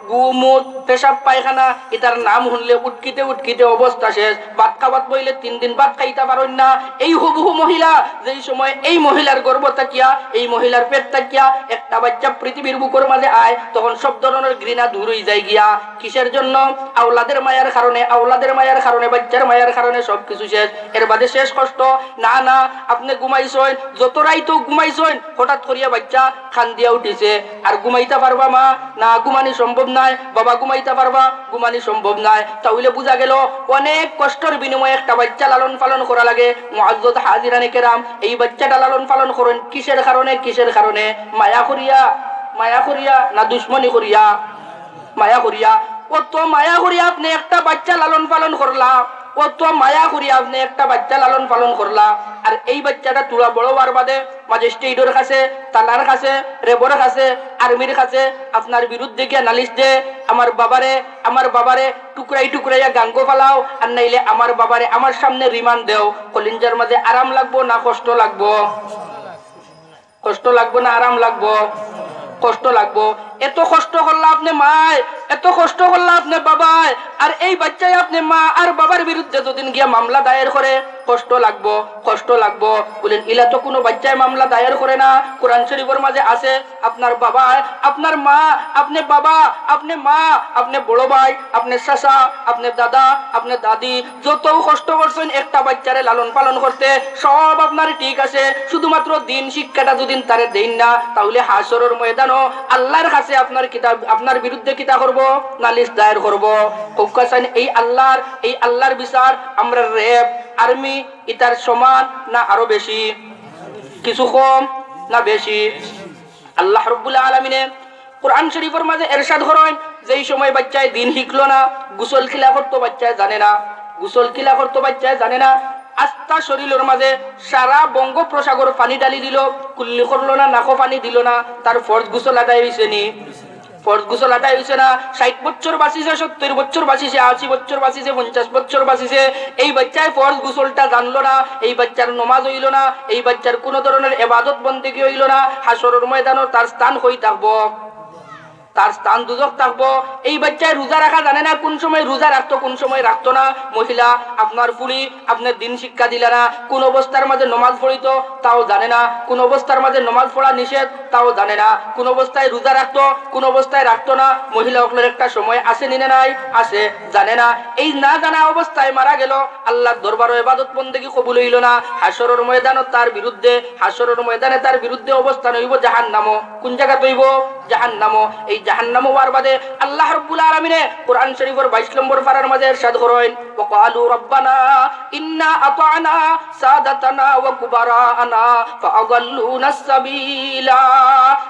গুমুত পেশাব পায়খানা এটার নাম শুনলে উটকিতে উটকিতে অবস্থা শেষ। ভাত খাবাত বইলে 3 দিন ভাত খাইতে পারেন না। এই হুবহু মহিলা যেই সময় এই মহিলার গর্ভ থাকিয়া, এই মহিলার পেট থাকিয়া একটা বাচ্চা পৃথিবীর বুকের মাঝে আয়, তখন সব ধরনের ঘৃণা দূর হয়ে যায় গিয়া। কিসের জন্য? আওলাদের মায়ার কারণে। আওলাদের মায়ার কারণে, বাচ্চার মায়ার কারণে সবকিছু শেষ। এর বাদে শেষ কষ্ট না না আপনি ঘুমাইছেন, যত রাইতো ঘুমাইছেন, হঠাৎ করিয়া বাচ্চা খান দিয়া উঠিছে, আর ঘুমাইতে পারবা মা? না, ঘুমানি সম্ভব নাই। বাবা ঘুমাইতে পারবা? ঘুমানি সম্ভব নাই। তাহলে বোঝা গেল অনেক কষ্টের বিনিময়ে একটা বাচ্চা লালন পালন করা লাগে। মুআজ্জাজ হাজিরানে কেরাম, এই বাচ্চাটা লালন পালন করেন কিসের কারণে? কিসের কারণে? মায়া করিয়া? মায়া করিয়া না দুশ্মনী করিয়া? মায়া করিয়া। কত মায়া করিয়া আপনি একটা বাচ্চা লালন পালন করলা, কত মায়া করিয়া আপনি একটা বাচ্চা লালন পালন করলা। আর এই বাচ্চাটা তুলা বড় হওয়ার বাদে ম্যাজিস্ট্রেটের কাছে, থানার কাছে, রেবর কাছে, আর্মির কাছে আপনার বিরুদ্ধে গিয়া নালিশ দে, আমার বাবারে টুকরাই টুকরাইয়া গাঙ্গ ফালাও, আর নাইলে আমার বাবারে আমার সামনে রিমান্ড দেও। কলিঞ্জার মাঝে আরাম লাগবো না কষ্ট লাগবো? কষ্ট লাগবো না আরাম লাগবো? কষ্ট লাগবো। এত কষ্ট করলা আপনি মায়, এত কষ্ট করলা আপনি বাবায়, আর এই বাচ্চায় আপনি মা আর বাবার বিরুদ্ধে যদিন গিয়া মামলা দায়ের করে, কষ্ট লাগবো? কষ্ট লাগবো। বলেন ইলা তো কোনো বাচ্চায় মামলা দায়ের করে না। কোরআন শরীফের মাঝে আছে আপনার বাবা, আপনার মা, আপনি বাবা, আপনি মা, আপনি বড় ভাই, আপনি চাচা, আপনি দাদা, আপনি দাদি, যত কষ্ট করছেন একটা বাচ্চারে লালন পালন করতে, সব আপনার ঠিক আছে। শুধুমাত্র দিন শিক্ষাটা যদি তারে দেন না, তাহলে হাসরের ময়দানও আল্লাহর কাছে আপনার কিতাব, আপনার বিরুদ্ধে কিতা করব? নালিশ দায়ের করব। এই আল্লাহর বিচার আমরা র্যাব, আর্মি ইতার সমান না আরো বেশি? কিছু কম না বেশি? আল্লাহ রাব্বুল আলামিন কোরআন শরীফের মাঝে ইরশাদ করেন, যেই সময় বাচ্চায় দিন শিখলো না, গোসল খিলা করতো বাচ্চায় জানে না, গোসল খিলা করতো বাচ্চায় জানে না, আস্থা শরীরের মাঝে সারা বঙ্গোপসাগর পানি ডালি দিল, কুল্লি করলো না, নাকো পানি দিল না, তার ফরজ গোসল আদায় হয়েছে নি? ফরজ গোসল আদায় হয়েছে না? 60 বছর বাঁচিছে, 70 বছর বাঁচিছে, 80 বছর বাঁচিছে, 50 বছর বাঁচিছে, এই বাচ্চায় ফরজ গোসলটা জানলো না, এই বাচ্চার নমাজ হইল না, এই বাচ্চার কোন ধরনের ইবাদত বন্দেগী হইল না, হাসরের ময়দানে তার স্থান হই থাকবো, তার স্থান দুজক থাকবো। এই বাচ্চায় রোজা রাখা জানে না, কোন সময় রোজা রাখতো, কোন সময় রাখতো না। মহিলা আপনার ফুলি, আপনার দিন শিক্ষা দিলে না, কোন অবস্থার মাঝে নমাজ পড়িত তাও জানে না, কোন অবস্থার মাঝে নমাজ পড়া নিষেধ তাও জানে না, কোন অবস্থায় রোজা রাখতো, কোন অবস্থায় রাখতো না। মহিলা সকলের একটা সময় আসে নিনে নাই, আসে জানে না। এই না জানা অবস্থায় মারা গেল, আল্লাহর দরবারে ইবাদত বন্দেগী কবুল হইল না। হাসরের ময়দানে তার বিরুদ্ধে, হাসরের ময়দানে তার বিরুদ্ধে অবস্থান হইব জাহান্নামে। কোন জায়গা হইব? জাহান্নামে। এই জাহান্নামে হওয়ার বাদে আল্লাহ রাব্বুল আলামিন কোরআন শরীফের 22 নম্বর পারার মাঝে ইরশাদ করেন, ওয়াকালু রাব্বানা ইন্না আতা'না সাদাতানা ওয়া কুবারানা ফাআদাল্লুনাস সাবিলা।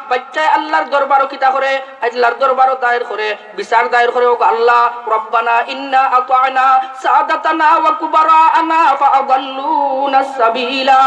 বাচ্চা আল্লাহর দরবারে কিতা করে? আল্লাহর দরবারে দায়ের করে, বিচার দায়ের করে, ও আল্লাহ রাব্বানা ইন্না আতা'না সাদাতানা ওয়া কুবারানা ফাআদাল্লুনাস সাবিলা।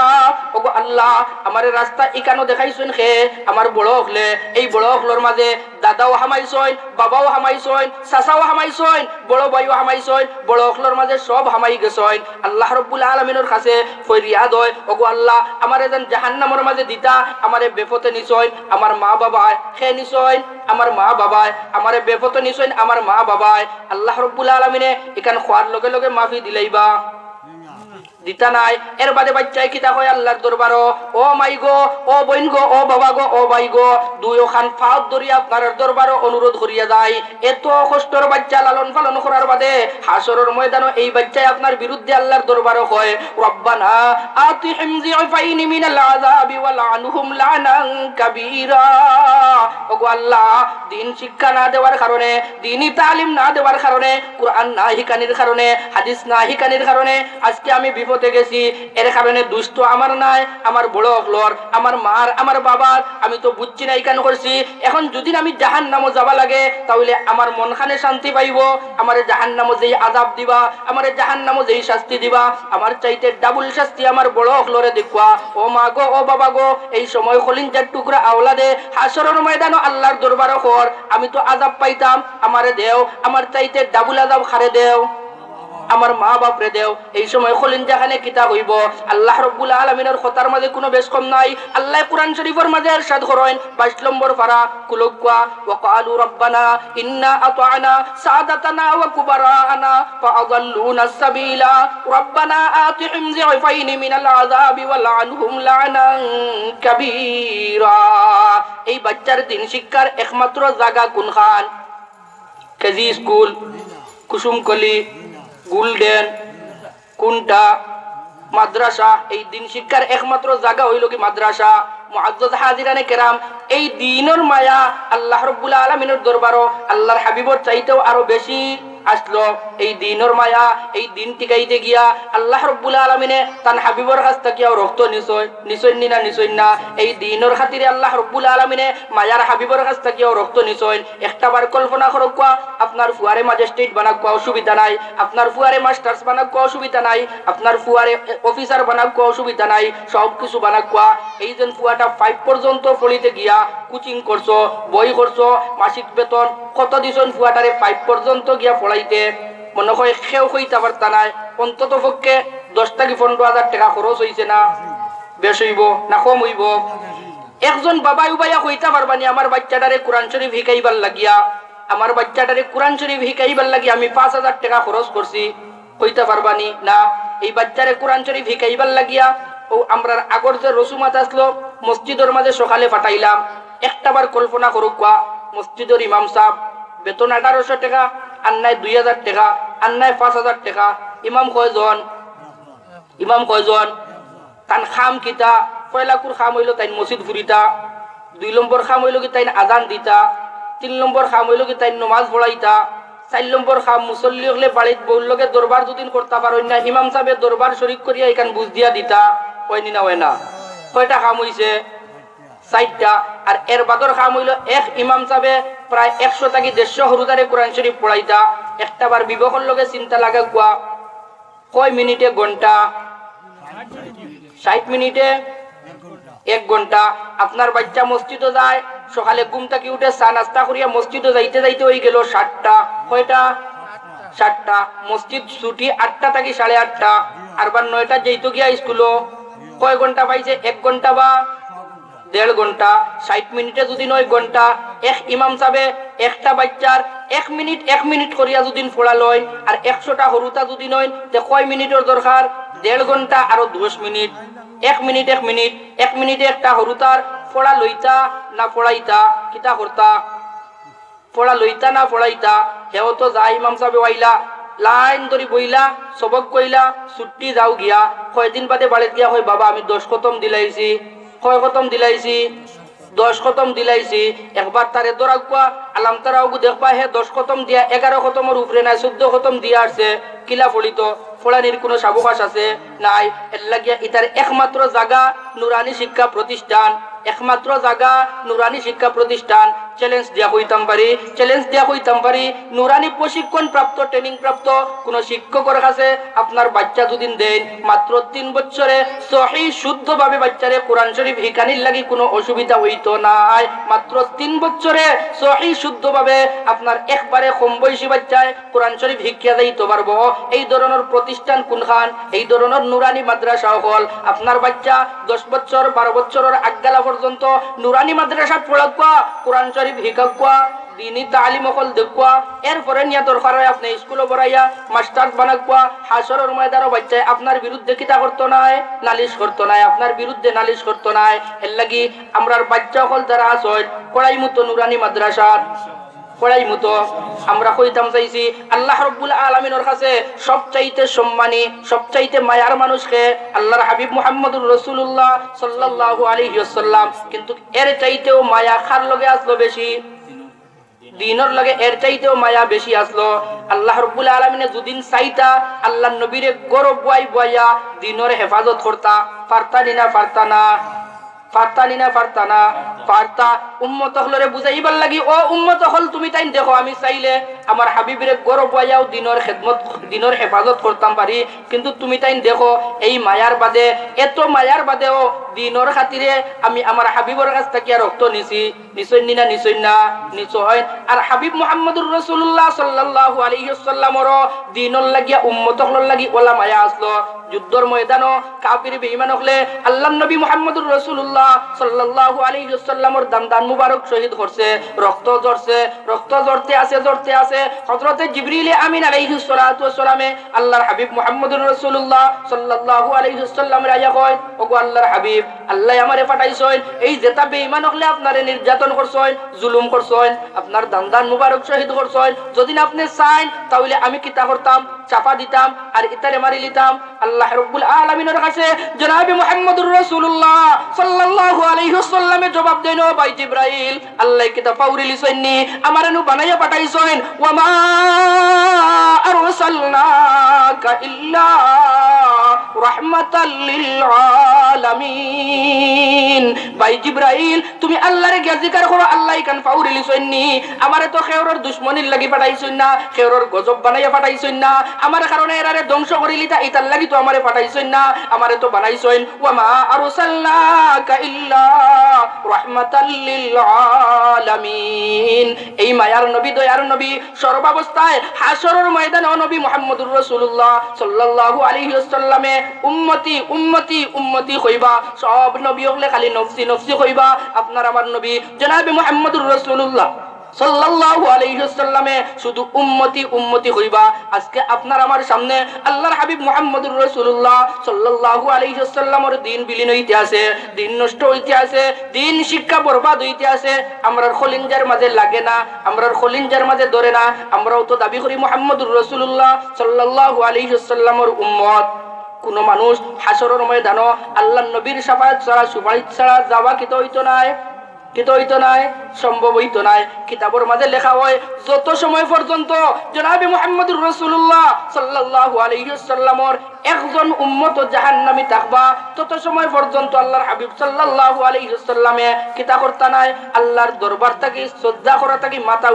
ও আল্লাহ আমারে রাস্তা ইকানো দেখাইছেন হে, আমার বড় হলে এই বড় হলর মাঝে দাদাও হামাইছইন, বাবাও হামাইছইন, চাচাও হামাইছইন, বড় ভাইও হামাইছইন, বড় হলর মাঝে সব হামাই গেছইন। আল্লাহ রাব্বুল আলামিনের কাছে ফরিয়াদ হয়, ওগো আল্লাহ আমারে যেন জাহান্নামের মাঝে দিতা, আমারে বেপথে নিছইন, আমার মা বাবায় খে নিছইন, আমার মা বাবায় আমারে বেপথে নিছইন, আমার মা বাবায়। আল্লাহ রাব্বুল আলামিনে এখান খোয়ার লগে লগে মাফি দিলাইবা, দিতা নাই। এর বাদে বাচ্চায় কিতা হয় আল্লাহর দরবারও, ও মাই গো, ও বইন গো, ও বাবা গো, ও ভাই গো, দুই খান ফাঁদ ধরিয়া আপনার দরবারও অনুরোধ করিয়া যায়। এত কষ্টর বাচ্চা লালন পালন করার বাদে হাসরের ময়দানে এই বাচ্চায় আপনার বিরুদ্ধে আল্লাহর দরবারও হয়, রব্বানা আতিহিম যিফাইনি মিনাল আযাবি ওয়া লানহুম লানান কাবীরা। ওগো আল্লাহ দিন শিক্ষা না দেওয়ার কারণে, দ্বীনি তালিম না দেওয়ার কারণে, কুরআন না শিখানির কারণে, হাদিস না শিখানির কারণে আজকে আমি পথে গেছি, এর কারণে দুষ্ট আমার নাই, আমার বড় হলর, আমার মার, আমার বাবার, আমি তো বুঝছি না কেন করছি। এখন যদি আমি জাহান্নামে যাবা লাগে তাহলে আমার মনখানে শান্তি পাইব, আমার জাহান্নামে যেই আযাব দিবা, আমার জাহান্নামে যেই শাস্তি দিবা, আমার চাইতে ডাবল শাস্তি আমার বড় হলরে দেখবা। ও মা গো, ও বাবা গো, এই সময় খলিঞ্জার টুকরা আওলাদে হাসরের ময়দানে আল্লাহর দরবারে কর, আমি তো আযাব পাইতাম, আমারে দেও, আমার চাইতে ডাবল আযাব খারে দেও, আমার মা বাপরে দেও। এই সময় খলিঞ্জাখানে কিতা হইব? আল্লাহ রাব্বুল আলামিনের কথার মাঝে কোনো বেশ কম নাই। আল্লাহ কুরআন শরীফের মাঝে ইরশাদ করেন 22 নম্বর পারা কুলুকওয়া ওয়া ক্বালু রাব্বানা ইন্না আতা'না সাদাতানা ওয়া কুবারানা ফাআদাল্লুনা সাবিলা রাব্বানা আতিহিম যিফাইনি মিনাল আযাবি ওয়া লা'নহুম লা'নান কাবীরা। এই বাচ্চার দিন শিক্ষার একমাত্র জায়গা কোনখান? কেজি স্কুল, কুসুমকলি, গোল্ডেন, কোনটা? মাদ্রাসা। এই দিন শিক্ষার একমাত্র জায়গা হইল কি মাদ্রাসা। মুআজ্জাজ হাজিরানে কেরাম, এই দিনের মায়া আল্লাহ রাব্বুল আলামিনের দরবারও আল্লাহর হাবিবর চাইতেও আরো বেশি আসলো। এই দিনের মায়া, এই দিন টিকাইতে গিয়া আল্লাহ রাব্বুল আলামিনে তান হাবিবর কাছ থেকে রক্ত নিছই না। এই দিনের খাতিরে আল্লাহ রাব্বুল আলামিনে মায়ার হাবিবর কাছ থেকে রক্ত নিছই। একটাবার কল্পনা করক, আপনার ফুয়ারে ম্যাজিস্ট্রেট বানাক অসুবিধা নাই, আপনার ফুয়ারে মাস্টার্স বানাক অসুবিধা নাই, আপনার ফুয়ারে অফিসার বানাক অসুবিধা নাই, সব কিছু বানাক। এই যে ফুয়াটা 5 পর্যন্ত পড়িতে গিয়া কোচিং করছো, বই করছো, মাসিক বেতন কত দিছন ফুয়াটারে 5 পর্যন্ত গিয়া পড়াইতে, মনে হয় কেউ হইতে পারতা নাই। অন্তত পক্ষে 10 থেকে 15,000 টাকা খরচ হইছে না? বেশ হইব না কম হইব? একজন বাবা উবাইয়া হইতে পারবানি আমার বাচ্চাটারে কোরআন শরীফ শিখাইবার লাগিয়া, আমার বাচ্চাটারে কোরআন শরীফ শিখাইবার লাগিয়া আমি 5,000 টাকা খরচ করছি, হইতে পারবানি না? এই বাচ্চারে কোরআন শরীফ শিখাইবার লাগিয়া ও আমরা আগর যে রসুমাত আসলো মসজিদের মাঝে সকালে পাঠাইলাম, একটাবার কল্পনা করুক, মসজিদের ইমাম সাহেব বেতন 1800 টাকা, আন্নায় 2000 টাকা, আন্নায় 5000 টাকা। ইমাম কয়জন? তান খাম কিতা? পয়লাকুর খাম হইল তাই মসজিদ ফুরিতা, 2 নম্বর খাম হইল কি তাই আজান দিতা, 3 নম্বর খাম হইল কি তাই নমাজ পড়াইতা, 4 নম্বর খাম মুসল্লি হলে বাড়িত বউলকে দরবার দুদিন করতে পারেন না, ইমাম সাহেবের দরবার শরীক করিয়া এখান বুঝ দিয়া দিতা। হয়নি না? হয় না? কয়টা খাম হইছে? 4টা। আর এর বাদর খাম হইল এক ইমাম সাহেবে প্রায় 100 থেকে 150 হরুদারে কোরআন শরীফ পড়াইতা। একটাবার বিবেকের লগে চিন্তা লাগা কোয়া, কয় মিনিটে ঘন্টা? 60 মিনিটে 1 ঘন্টা। আপনার বাচ্চা মসজিদে যায়, সকালে ঘুম থেকে উঠে চা নাস্তা করিয়া মসজিদে যাইতে যাইতে হয়ে গেল 7টা। কয়টা? 7টা। মসজিদ ছুটি 8টা থেকে 8:30, আর 9টা যেইতো গিয়া স্কুলও। কয় ঘন্টা পাইছে? 1 ঘন্টা বা 1.5 ঘন্টা। 60 মিনিটে যদি 9 ঘন্টা, এক ইমাম সাহেবে একটা বাচ্চার 1 মিনিট করিয়া যদি পড়া লয়, আর 100টা হরুতা যদি নয়, তে কয় মিনিটের দরকার? 1.5 ঘন্টা আরো 10 মিনিট। 1 মিনিটে একটা হরুতার পড়া লইতা না পড়াইতা? কিতা করতা? পড়া লইতা না পড়াইতা? হেও তো যা ইমাম সাহেব আইলা, লাইন ধরি বইলা, সবক কইলা, ছুটি যাও গিয়া, কয়দিন বাদে বাড়িতে গিয়া হয় বাবা আমি 10 খতম দিলাইছি। কয় খতম দিলাইছি? 10 খতম দিলাইছি। একবার তারে দৌড়াকুয়া আলাম তারাও দেখবা হে 10 খতম দিয়া 11 খতমের উপরে নাই, 14 খতম দিয়া আসছে। কিলা ফলিত? ফলানির কোনো সাবকাশ আছে? নাই। এর লাগিয়া ইতার একমাত্র জায়গা নুরানি শিক্ষা প্রতিষ্ঠান, একমাত্র জায়গা নুরানি শিক্ষা প্রতিষ্ঠান। চ্যালেঞ্জ দিয়া কইতাম পারি নুরানি প্রশিক্ষণ প্রাপ্ত, ট্রেনিং প্রাপ্ত কোন শিক্ষকের কাছে আপনার বাচ্চা যদি দেন, মাত্র 3 বছরে সহি শুদ্ধভাবে বাচ্চারে কোরআন শরীফ শিখানির লাগি কোনো অসুবিধা হইতো নাই। মাত্র 3 বছরে সহি শুদ্ধভাবে আপনার একবারে কম বয়সী বাচ্চায় কোরআন শরীফ শিক্ষা দিতে পারবো। এই ধরনের প্রতিষ্ঠান কোনখান? এই ধরনের নুরানি মাদ্রাসা হল। আপনার বাচ্চা 10 বছর 12 বছরের আগালা পর্যন্ত নুরানি মাদ্রাসা পড়াকুয়া, কোরআন শরীফ শিখাকুয়া, দিনী তালিম অকল দেখুয়া, এরপরে নিয়ে দরকার হয় আপনি স্কুলে পড়াইয়া মাস্টার বানাকুয়া। হাসরের ময়দানে বাচ্চায় আপনার বিরুদ্ধে কিতা করতো নাই? নালিশ করতো নাই, আপনার বিরুদ্ধে নালিশ করতো নাই। এর লাগি আমরার বাচ্চা হল যারা আসল পড়াই মতো নুরানি মাদ্রাসার পড়াই মতো আমরা কইতাম চাইছি আল্লাহ রাব্বুল আলামিনের কাছে সবচাইতে সম্মানী, সবচাইতে মায়ার মানুষকে আল্লাহর হাবিব মুহাম্মদুর রাসূলুল্লাহ সাল্লাল্লাহু আলাইহি ওয়াসাল্লাম। কিন্তু এর চাইতেও মায়া কার লগে আসলো বেশি? দিনের লগে এর চাইতেও মায়া বেশি আসলো। আল্লাহ রাব্বুল আলামিনে যদিন চাইতা আল্লাহর নবীরে গরব বয়া দিনের হেফাজত করতা, পারতানি না পারতা না? পারতা। উম্মত হলরে বুঝাইবার লাগি, ও উম্মত হল তুমি তাই দেখো আমি চাইলে আমার হাবিবের গরব বয়াও দিনের খেদমত দিনের হেফাজত করতাম পারি, কিন্তু তুমি তাই দেখো এই মায়ার বাদে, এত মায়ার বাদেও দিনের খাতিরে আমি আমার হাবিবের কাছ থেকে রক্ত নিছি। নিশ্চয় না? নিশ্চয়। আর হাবিব মুহাম্মদুর রাসূলুল্লাহ সাল্লাল্লাহু আলাইহি ওয়াসাল্লামর দিনের লাগিয়া উম্মত হলর লাগি ওলা মায়া আসলো। যুদ্ধর ময়দানও কাফির বেঈমান হলে আল্লাহর নবী মুহাম্মদুর রাসূলুল্লাহ সাল্লাল্লাহু আলাইহি ওয়াসাল্লামর দান মুবারক শহীদ করছে, রক্ত ঝরতে আছে। হযরতে জিবরিল আমিন আলাইহিস সালাতু ওয়াস সালামে আল্লাহর হাবিব মুহাম্মদুর রাসূলুল্লাহ সাল্লাল্লাহু আলাইহি ওয়াসাল্লাম রায়া কয়, ওগো আল্লাহর হাবিব, আল্লাহ আমারে পাঠাইছেন এই যেটা বেঈমান হলে আপনারে নির্যাতন করছেন, জুলুম করছেন, আপনার দান মুবারক শহীদ করছেন, যদি না আপনি চান তাহলে আমি কিতা করতাম, চাপা দিতাম আর ইতারে মারি লিতাম। আল্লাহ রাব্বুল আলামিনের কাছে জনাবে মুহাম্মদুর রাসূলুল্লাহ সাল্লাল্লাহু আলাইহি ওয়াসাল্লামে জবাব দেন, ও ভাই জিবরাইল, আল্লাহ কিতা পাউরি লিছেননি, আমারে নু বানাইয়া পাঠাইছেন, ওয়া মা আরসালনাকা ইল্লা রাহমাতাল লিল আলামিন। ভাই জিবরাইল, তুমি আল্লাহরে গিয়া জিকির করো, আল্লাহ কান পাউরি লিছেননি, আমারে তো খেওরের দুশমনির লাগি পাঠাইছেন না, খেওরের গজব বানাইয়া পাঠাইছেন না, আমার কারণে এরারে ধ্বংস করিলিতা ইতার লাগি তো আমারে পাঠাইছেন না, আমারে তো বানাইছেন ওয়া মা আরসালনাকা ইল্লা রাহমাতাল লিল আলামিন। এই মায়ার নবী, দয়ার নবী সর্বাবস্থায় হাসরের ময়দানে নবী মুহাম্মদুর রাসূলুল্লাহ সাল্লাল্লাহু আলাইহি ওয়াসাল্লামে উম্মতি উম্মতি উম্মতি কইবা, সব নবী হলে খালি নফসি নফসি কইবা। আপনার আমার নবী জনাবে মুহাম্মদুর রাসূলুল্লাহ সাল্লাল্লাহু আলাইহি ওয়াসাল্লামে শুধু উম্মতি উম্মতি হইবা। আজকে আপনার আমার সামনে আল্লাহর হাবিব মুহাম্মদুর রাসূলুল্লাহ সাল্লাল্লাহু আলাইহি ওয়াসাল্লামের দিন বিলীন হইতে আছে, দিন নষ্ট হইতে আছে, দিন শিক্ষা বরবাদ হইতে আছে। আমরার খলিঞ্জার মাঝে লাগে না, আমরার খলিঞ্জার মাঝে ধরে না। আমরাও তো দাবি করি মুহাম্মদুর রাসূলুল্লাহ সাল্লাল্লাহু আলাইহি ওয়াসাল্লামের উম্মত। কোন মানুষ হাসরের ময়দানে আল্লাহর নবীর শাফায়াত ছাড়া, সুপারিশ ছাড়া যাওয়া কিতো হইতো নাই, সম্ভব হইতো নাই। কিতাবের মাঝে লেখা হয়, যত সময় পর্যন্ত জনাবে মুহাম্মদুর রাসূলুল্লাহ সাল্লাল্লাহু আলাইহি ওয়াসাল্লামের একজন উম্মত জাহান্নামী থাকবা, তত সময় পর্যন্ত আল্লাহর হাবিব সাল্লাল্লাহু আলাইহি ওয়াসাল্লামে কিতা করতা নাই, আল্লাহর দরবার থেকে শ্রদ্ধা করা থেকে মাথা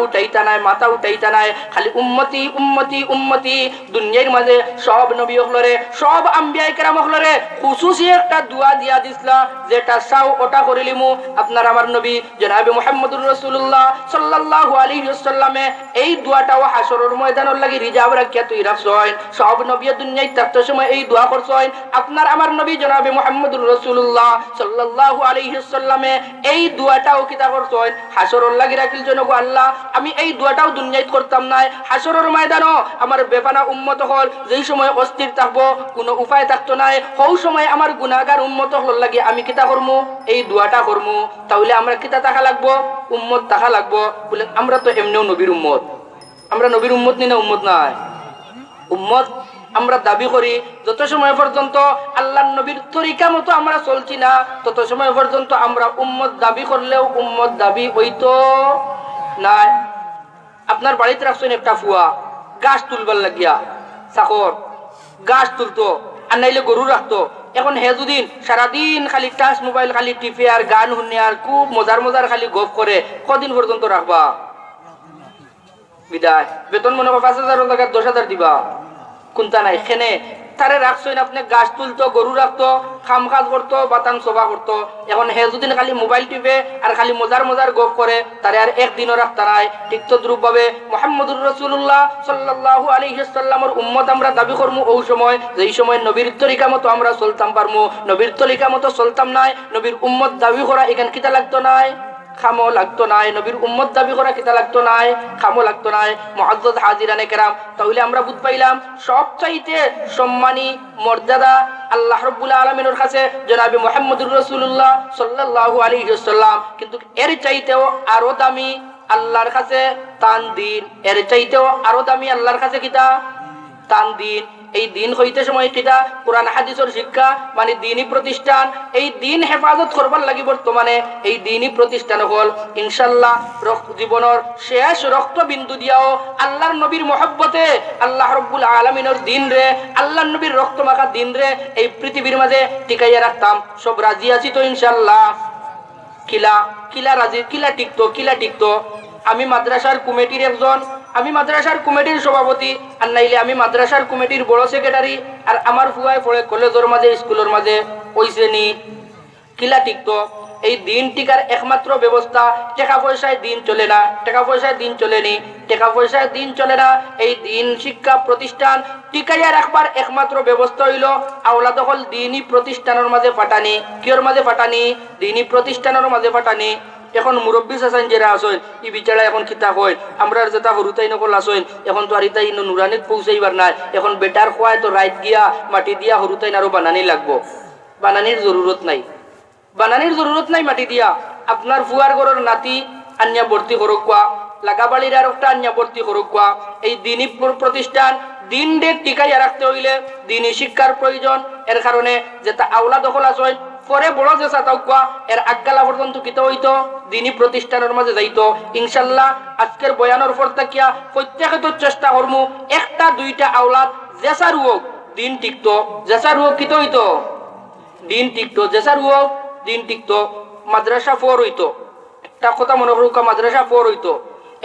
উঠাইতা নাই। খালি উম্মতি উম্মতি উম্মতি। দুনিয়ার মাঝে সব নবী হলরে, সব আম্বিয়া কেরাম হলরে খুশুসি একটা দোয়া দিয়া দিছলা, যেটা চাও ওটা করিলিমু। আপনার আমার নবী জনাবে মুহাম্মদুর রাসূলুল্লাহ সাল্লাল্লাহু আলাইহি ওয়াসাল্লামে এই দোয়াটাও হাসরের ময়দানের লাগি রিজার্ভ রাখিয়া তুই রাখছেন। সব নবী দুনিয়ায় থাকতে সময় এই দোয়া করছেন। আপনার আমার নবী জনাবে মুহাম্মদুর রাসূলুল্লাহ সাল্লাল্লাহু আলাইহি ওয়াসাল্লামে এই দোয়াটাও কিতা করছেন, হাসরের লাগি রাখিল জন্য, গো আল্লাহ, আমি এই দোয়াটাও দুনিয়ায় করতাম না, হাসরের ময়দানও আমার বেপানা উম্মত হল যেই সময় অস্থির থাকবো, কোনো উপায় থাকতো না, সেই সময় আমার গুনাহগার উম্মত হল লাগি আমি কিতা করমু, এই দোয়াটা করমু। তাহলে আমরা কিতা থাকা লাগবো, উম্মত থাকা লাগবো। বলে আমরা তো এমনিও নবীর উম্মত, আমরা নবীর উম্মত নি না? উম্মত নাই, উম্মত আমরা দাবি করি। যত সময় পর্যন্ত আল্লাহর নবীর তরিকা মতো আমরা চলছি না, তত সময় পর্যন্ত আমরা উম্মত দাবি করলেও উম্মত দাবি হইতো নাই। আপনার বাড়িতে রাখছেন একটা ফুয়া, গাছ তুলবার লাগিয়া, চাকর গাছ তুলতো, আর নাইলে গরু রাখতো। এখন হে যদি সারাদিন খালি টাচ মোবাইল খালি টিপে আর গান শুনে আর খুব মজার খালি গপ করে, কদিন পর্যন্ত রাখবা? বিদায়। বেতন মনে হয় 5,000 টাকা 10,000 দিবা, কোনটা নাই। খেনে তারে রাখছেন আপনি, গাছ তুলতো, গরু রাখতো, খাম কাজ করতো, বাতান সভা করতো। এখন হে যদি খালি মোবাইল টিপে আর খালি মজার গপ করে, তারে আর একদিনও রাখতা নাই। ঠিক তো দ্রুপ ভাবে মুহাম্মদুর রাসূলুল্লাহ সাল্লাল্লাহু আলাইহি ওয়াসাল্লামের উম্মত আমরা দাবি করমু ওই সময়, যেই সময় নবীর তরিকা মতো আমরা চলতাম পারমু। নবীর তরিকা মতো চলতাম নাই, নবীর উম্মত দাবি করা এখান কিতা লাগতো নাই, খামো লাগতো নাই। নবীর উম্মত দাবি করা কিতা লাগতো নাই, খামো লাগতো নাই। মুআজ্জাজ হাজিরানে কেরাম, তাহলে আমরা বুঝ পাইলাম সবচাইতে সম্মানী মর্যাদা আল্লাহ রাব্বুল আলামিনের কাছে জনাবে মুহাম্মদুর রাসূলুল্লাহ সাল্লাল্লাহু আলাইহি ওয়াসাল্লাম। কিন্তু এর চাইতেও আরো দামি আল্লাহর কাছে তান দিন, এর চাইতেও আরো দামি আল্লাহর কাছে কিতা তান দিন। এই দিন হইতে সময় কিতা কোরআন হাদিসের শিক্ষা মানে দিনী প্রতিষ্ঠান এই দিন হেফাজত করবার লাগি বর্তমানে এই দিনী প্রতিষ্ঠান হল ইনশাআল্লাহ জীবনের শেষ রক্তবিন্দু দিয়াও আল্লাহর নবীর মহব্বতে আল্লাহ রব্বুল আলামিনের দিন রে আল্লাহর নবীর রক্ত মাখা দিন রে এই পৃথিবীর মাঝে টিকাইয়া রাখতাম। সব রাজি আছি তো ইনশাআল্লাহ? কিলা কিলা রাজি, কিলা টিকতো আমি মাদ্রাসার কমিটির একজন, আমি মাদ্রাসার কমিটির সভাপতি, আর নাইলে আমি মাদ্রাসার কমিটির বড় সেক্রেটারি, আর আমার ফুয়ায় পড়ে কলেজের মাঝে স্কুলের মাঝে ওই শ্রেণী। কিলা টিকতো? এই দিন টিকার একমাত্র ব্যবস্থা টাকা পয়সায় দিন চলে না, টাকা পয়সায় দিন চলেনি, টাকা পয়সায় দিন চলে না। এই দিন শিক্ষা প্রতিষ্ঠান টিকাইয়া রাখবার একমাত্র ব্যবস্থা হইল আওলাদ হল দিনী প্রতিষ্ঠানের মাঝে পাঠানি। কিয়র মাঝে পাঠানি? দিনী প্রতিষ্ঠানের মাঝে পাঠানি। এখন মুরব্বী চাচান যারা আসেন ই বিচারা এখন খিতা হয় আমরা যেটা হরুতাই নকল আসেন এখন তো আর ইতাই নুরানিত পৌঁছাইবার নাই। এখন বেটার খোয়ায় তো রাইত গিয়া মাটি দিয়া হরুতাইন আরো বানানি লাগবো। বানানির জরুরত নাই, বানানির জরুরত নাই মাটি দিয়া। আপনার ফুয়ার ঘরের নাতি আনিয়া ভর্তি করুক কোয়া, লাগাবাড়ির আর একটা আনিয়া ভর্তি করুক কোয়া। এই দিনী প্রতিষ্ঠান দিন ডে টিকাইয়া রাখতে হইলে দিনী শিক্ষার প্রয়োজন। এর কারণে যেটা আওলা দখল আসেন পরে বড় যে চাতাউকা এর আজ্ঞালা পর্যন্ত কিতা হইতো দিনী প্রতিষ্ঠানের মাঝে যাইতো। ইনশাল্লাহ আজকের বয়ানোর পর থাকিয়া প্রত্যেকে তো চেষ্টা করমু একটা দুইটা আওলাদ জেসার হোক দিন টিকতো, জেসার হোক কিতা হইতো দিন টিকতো, জেসার হোক দিন টিকতো। মাদ্রাসা ফোর হইতো, একটা কথা মনে করুক মাদ্রাসা ফোর হইতো।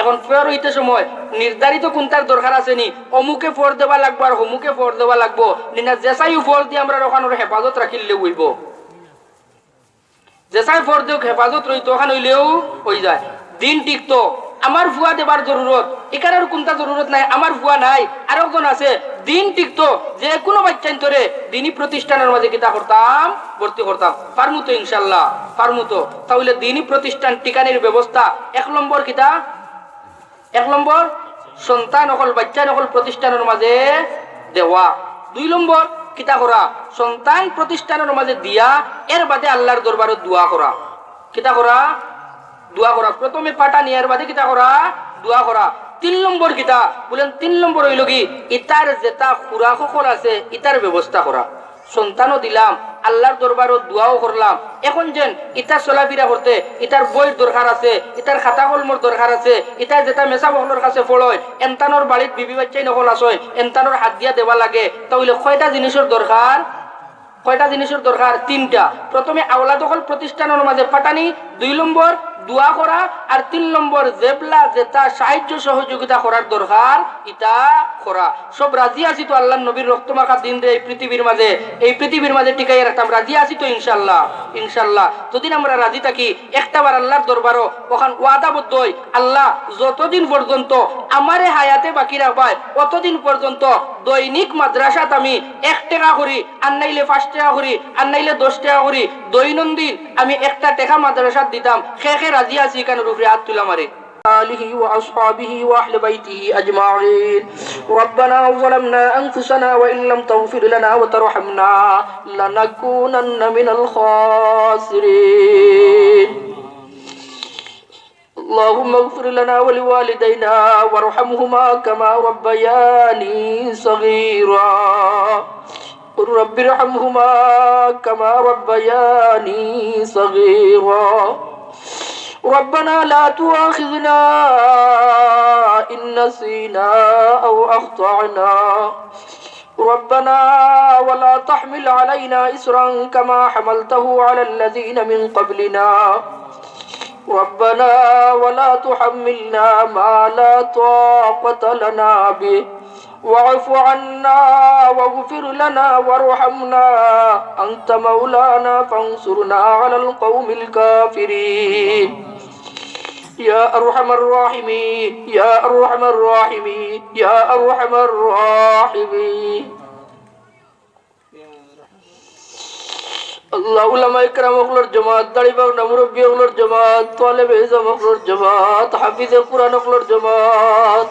এখন ফোর হইতে সময় নির্ধারিত কোনটার দরকার আছে নি অমুকে ফোর দেওয়া লাগবো আর অমুকে ফোর দেওয়া লাগবো নিনা জেসাই ফোর দিয়ে আমরা ওখানে হেফাজত রাখিলে হইব। জেসাই ফোর দিও হেফাজত রইতো ওখানে হইলেও হয়ে যায় দিন টিকতো। আমার ভুয়া দেবার জরুরত এখানে কোনটা জরুরত নাই, আমার ভুয়া নাই আর একজন আছে দিন টিকতো যে কোনো বাচ্চান্তরে দিনী প্রতিষ্ঠানের মাঝে কিতা করতাম ভর্তি করতাম। পারমু তো ইনশাল্লাহ পারমু তো। তাহলে দিনী প্রতিষ্ঠান টিকানির ব্যবস্থা এক নম্বর কিতা, এক নম্বর সন্তান অকল বাচ্চা নকল প্রতিষ্ঠানের মাঝে দেওয়া। দুই নম্বর কিতা করা সন্তান প্রতিষ্ঠানের মাঝে দিয়া এর বাদে আল্লাহর দরবারে দোয়া করা। কিতা করা দোয়া করা। প্রথমে পাটা নিয়ার বাদে কিতা করা দোয়া করা। তিন নম্বর কিতা বলেন, তিন নম্বর হইল কি ইতার যেটা খুরা সকল আছে ইতার ব্যবস্থা করা। সন্তানও দিলাম আল্লাহর দরবারও দোয়াও করলাম। এখন যেন ইতার চলাফেরা করতে ইতার বইয়ের দরকার আছে, ইতার খাতা কলমর দরকার আছে, ইতার যেটা মেসা বহনের কাছে ফলয় এনতানোর বাড়িত বিবি বাচ্চাই নকল আসয় এনতানোর হাত দিয়া দেওয়া লাগে। তাহলে কয়টা জিনিসের দরকার, কয়টা জিনিসের দরকার? তিনটা। প্রথমে আওলা দখল প্রতিষ্ঠানের মাঝে পাঠানি, দুই নম্বর দোয়া করা, আর তিন নম্বর জেবলা যেটা সাহায্য সহযোগিতা করার দরকার ইটা করা। সব রাজি আছি তো আল্লাহ নবীর রক্তমাখা দিন রে এই পৃথিবীর মাঝে, এই পৃথিবীর মাঝে টিকাই রাখতাম। রাজি আছি তো ইনশাল্লাহ? ইনশাল্লাহ যদি আমরা রাজি থাকি একটাবার আল্লাহর দরবারও ওখান ওয়াদাবদ্ধ হই আল্লাহ যতদিন পর্যন্ত আমারে হায়াতে বাকি রাখবাই অতদিন পর্যন্ত দৈনিক মাদ্রাসাত আমি 1 টাকা করি আর নাইলে 5 টাকা করি আর নাইলে 10 টাকা করি দৈনন্দিন আমি একটা টাকা মাদ্রাসাত দিতাম। খেখে রাজি আছি কেন রূপে হাত তুলা মারে آله وأصحابه وأهل بيته أجمعين. ربنا ظلمنا أنفسنا وإن لم تغفر لنا وترحمنا لنكونن من الخاسرين. اللهم اغفر لنا ولوالدينا وارحمهما كما ربياني صغيرا. قل رب ارحمهما كما ربياني صغيرا. ربنا لا تؤاخذنا إن نسينا أو أخطأنا. ربنا ولا تحمل علينا إصرا كما حملته على الذين من قبلنا. ربنا ولا تحملنا ما لا طاقة لنا به. واعف عنا واغفر لنا وارحمنا أنت مولانا فانصرنا على القوم الكافرين. يا أرحم الراحمين يا أرحم الراحمين يا أرحم الراحمين. আল্লাহ উলামা ইকরাম ওগুলোর জামাত, দাড়িবাগ মুরব্বী ওগুলোর জামাত, তালেবে ইলম ওগুলোর জামাত, হাফিজে কুরআন ওগুলোর জামাত।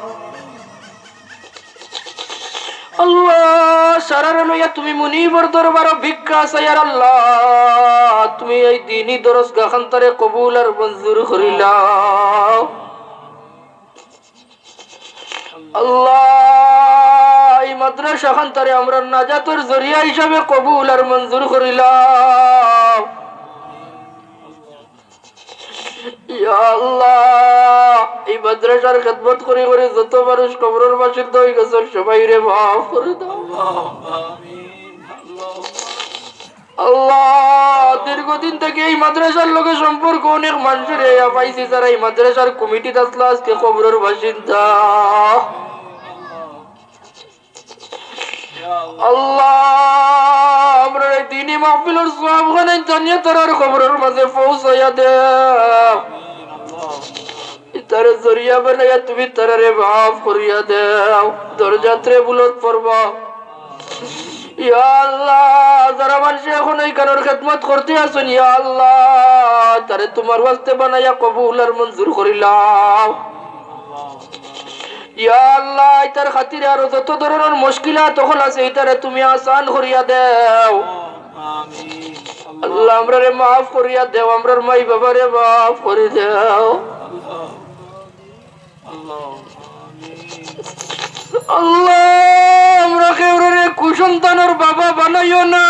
আল্লাহ সারার লইয়া তুমি মুনিবর দরবার ভিক্ষা চাইয়ার আল্লাহ তুমি এই দিনী দরজগাহ খানতারে কবুল আর মঞ্জুর করিলাও। আল্লাহ এই মাদ্রাসা খানতারে আমরা নাজাতের জরিয়া হিসাবে কবুল আর মঞ্জুর করিলাম। ইয়া আল্লাহ, এই মাদ্রাসার খেদমত করে করে যত মানুষ কবরের বাসিন্দা হয়ে গেছে সবাই রে মাফ করে দাও। আল্লাহ, দীর্ঘদিন থেকে এই মাদ্রাসার লোকে সম্পর্ক অনেক মানুষের পাইছি যারা এই মাদ্রাসার কমিটিতে আসলো আজকে কবরের বাসিন্দা। আল্লাহ, আমরা এই দিনই মাহফিলের সওয়াবখানে জানিয়ে তার কবরের মাঝে পৌঁছাইয়া দেও। তার জরিয়া বানাইয়া তুমি তারে মাফ করিয়া দেও, দরজাত্রে বুলত পড়বা। ইয়া আল্লাহ, যারা মানুষ এখন এই কারোর খেদমত করতে আসুন, ইয়া আল্লাহ তারে তোমার ওয়াস্তে বানাইয়া কবুল আর মঞ্জুর করিলাম। ইয়া আল্লাহ, তার খাতিরে আরো যত ধরনের মুশকিলাত তখন আছে এটারে তুমি আসান করিয়া দেও। আল্লাহ, আমরা রে মাফ করিয়া দেও, আমরার মাই বাবারে মাফ করে দেও। আল্লাহ, আমরা কেউ রে কুসন্তানের বাবা বানাইও না।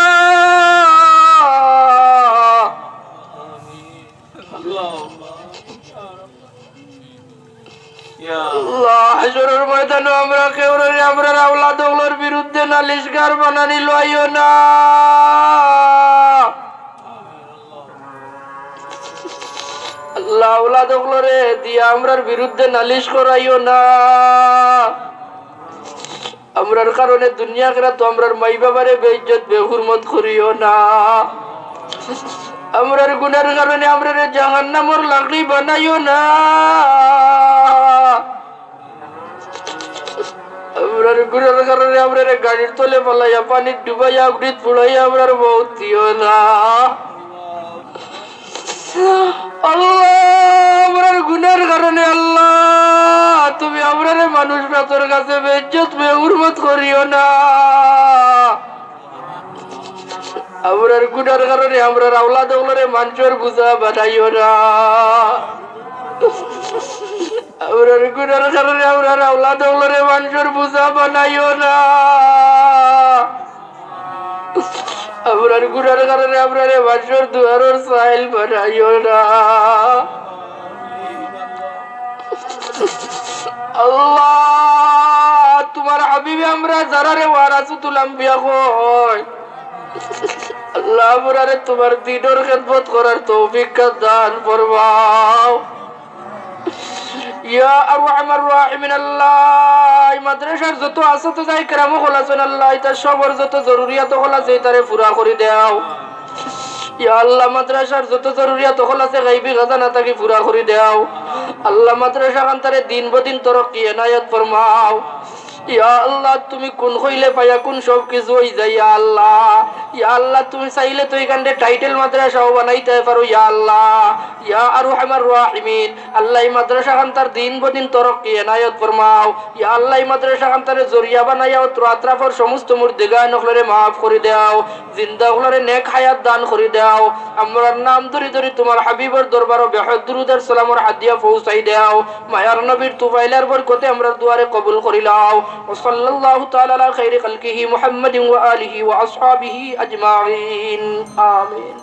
আল্লাহ, হাশরের ময়দানে আমরা কেউ রে আমরা আওলাদ ওগুলোর বিরুদ্ধে নালিশগার বানানি লইও না। আল্লাহ, আওলাদ ওগুলোরে দিয়া আমরার বিরুদ্ধে নালিশ করাইও না। আমরার কারণে দুনিয়া কেরা তো আমরার মাই বাবারে বেইজ্জত বেহুরমত করিও না। আমরার গুনার কারণে আমরারে জাহান্নামের লাকড়ি বানাইও না। আমরার গুনার কারণে আমরারে গাড়ির তলে পালাইয়া পানি ডুবাইয়া উড়িত পুড়াইয়া আমরার বহুত দিও না। আল্লাহ, আমরার গুনার কারণে আল্লাহ তুমি আমরারে মানুষ না তোর কাছে বেইজ্জত বেহুরমত করিও না। আমরার গুনার কারণে আমরার আওলাদ ওগুলোরে মানুষের বুঝা বানাইও না। আমরার গুনার কারণে আমরার আওলাদ ওগুলোরে মানুষের বুঝা বানাইও না। আমরার গুনার কারণে আমরারে মানুষের দুয়ারের সাইল বানাইও না। আল্লাহ, তোমার হাবিবে আমরা যারারে ওয়ারাসাতুল আম্বিয়া কই, আল্লাহ আমরারে তোমার দ্বীনের খেদমত করার তৌফিক দান ফরমাও। ইয়া আরহামার রাহিমিন, আল্লাহ এই মাদ্রাসার যত আছে তো যাই কেরাম হল আছেন আল্লাহ, এটা সবার যত জরুরিয়াত হল আছে তারে পুরা করে দাও। ইয়া আল্লাহ, মাদ্রাসার যত জরুরিয়াত হল আছে গায়বী খাজানা তাকে পুরা করে দাও। আল্লাহ, মাদ্রাসা খান তারে দিন বদিন তরক্কি এনায়েত ফরমাও। ইয়া আল্লাহ, তুমি কোন হইলে পাইয়া কোন সব কিছু হই যায়। ইয়া আল্লাহ, ইয়া আল্লাহ তুমি চাইলে তো এখানে টাইটেল মাদ্রাসাও বানাইতে পারো। ইয়া আল্লাহ, ইয়া আরহামার রাহিমিন, আল্লাহ এই মাদ্রাসা খান তার দিন বদিন তরক্কি এনায়েত ফরমাও। ইয়া আল্লাহ, এই মাদ্রাসা খান তারে জরিয়া বানাইয়া আত্রাফের সমস্ত মুর্দেগান হলরে মাফ করে দাও, জিন্দা হলরে নেক হায়াত দান করে দাও। আমরার নাম ধরি ধরি তোমার হাবিবের দরবার বেহদ দুরুদের সালামের হাদিয়া পৌঁছাই দাও। মায়ার নবীর তুফাইলার বরকতে আমরার দুয়ারে কবুল করিলাও। وصلى الله تعالى على خير خلقه محمد وآله وأصحابه أجمعين آمين.